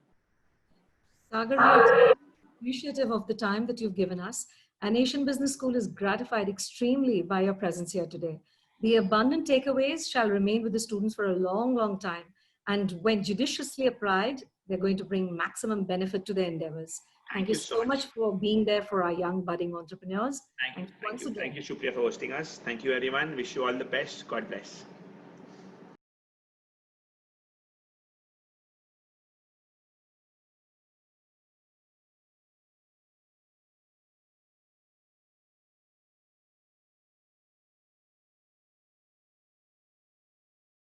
Sagar, we are appreciative of the time that you've given us. And Asian Business School is gratified extremely by your presence here today. The abundant takeaways shall remain with the students for a long, long time. And when judiciously applied, they're going to bring maximum benefit to their endeavors. Thank you so much for being there for our young budding entrepreneurs. Thank you, Shukriya, for hosting us. Thank you, everyone. Wish you all the best. God bless.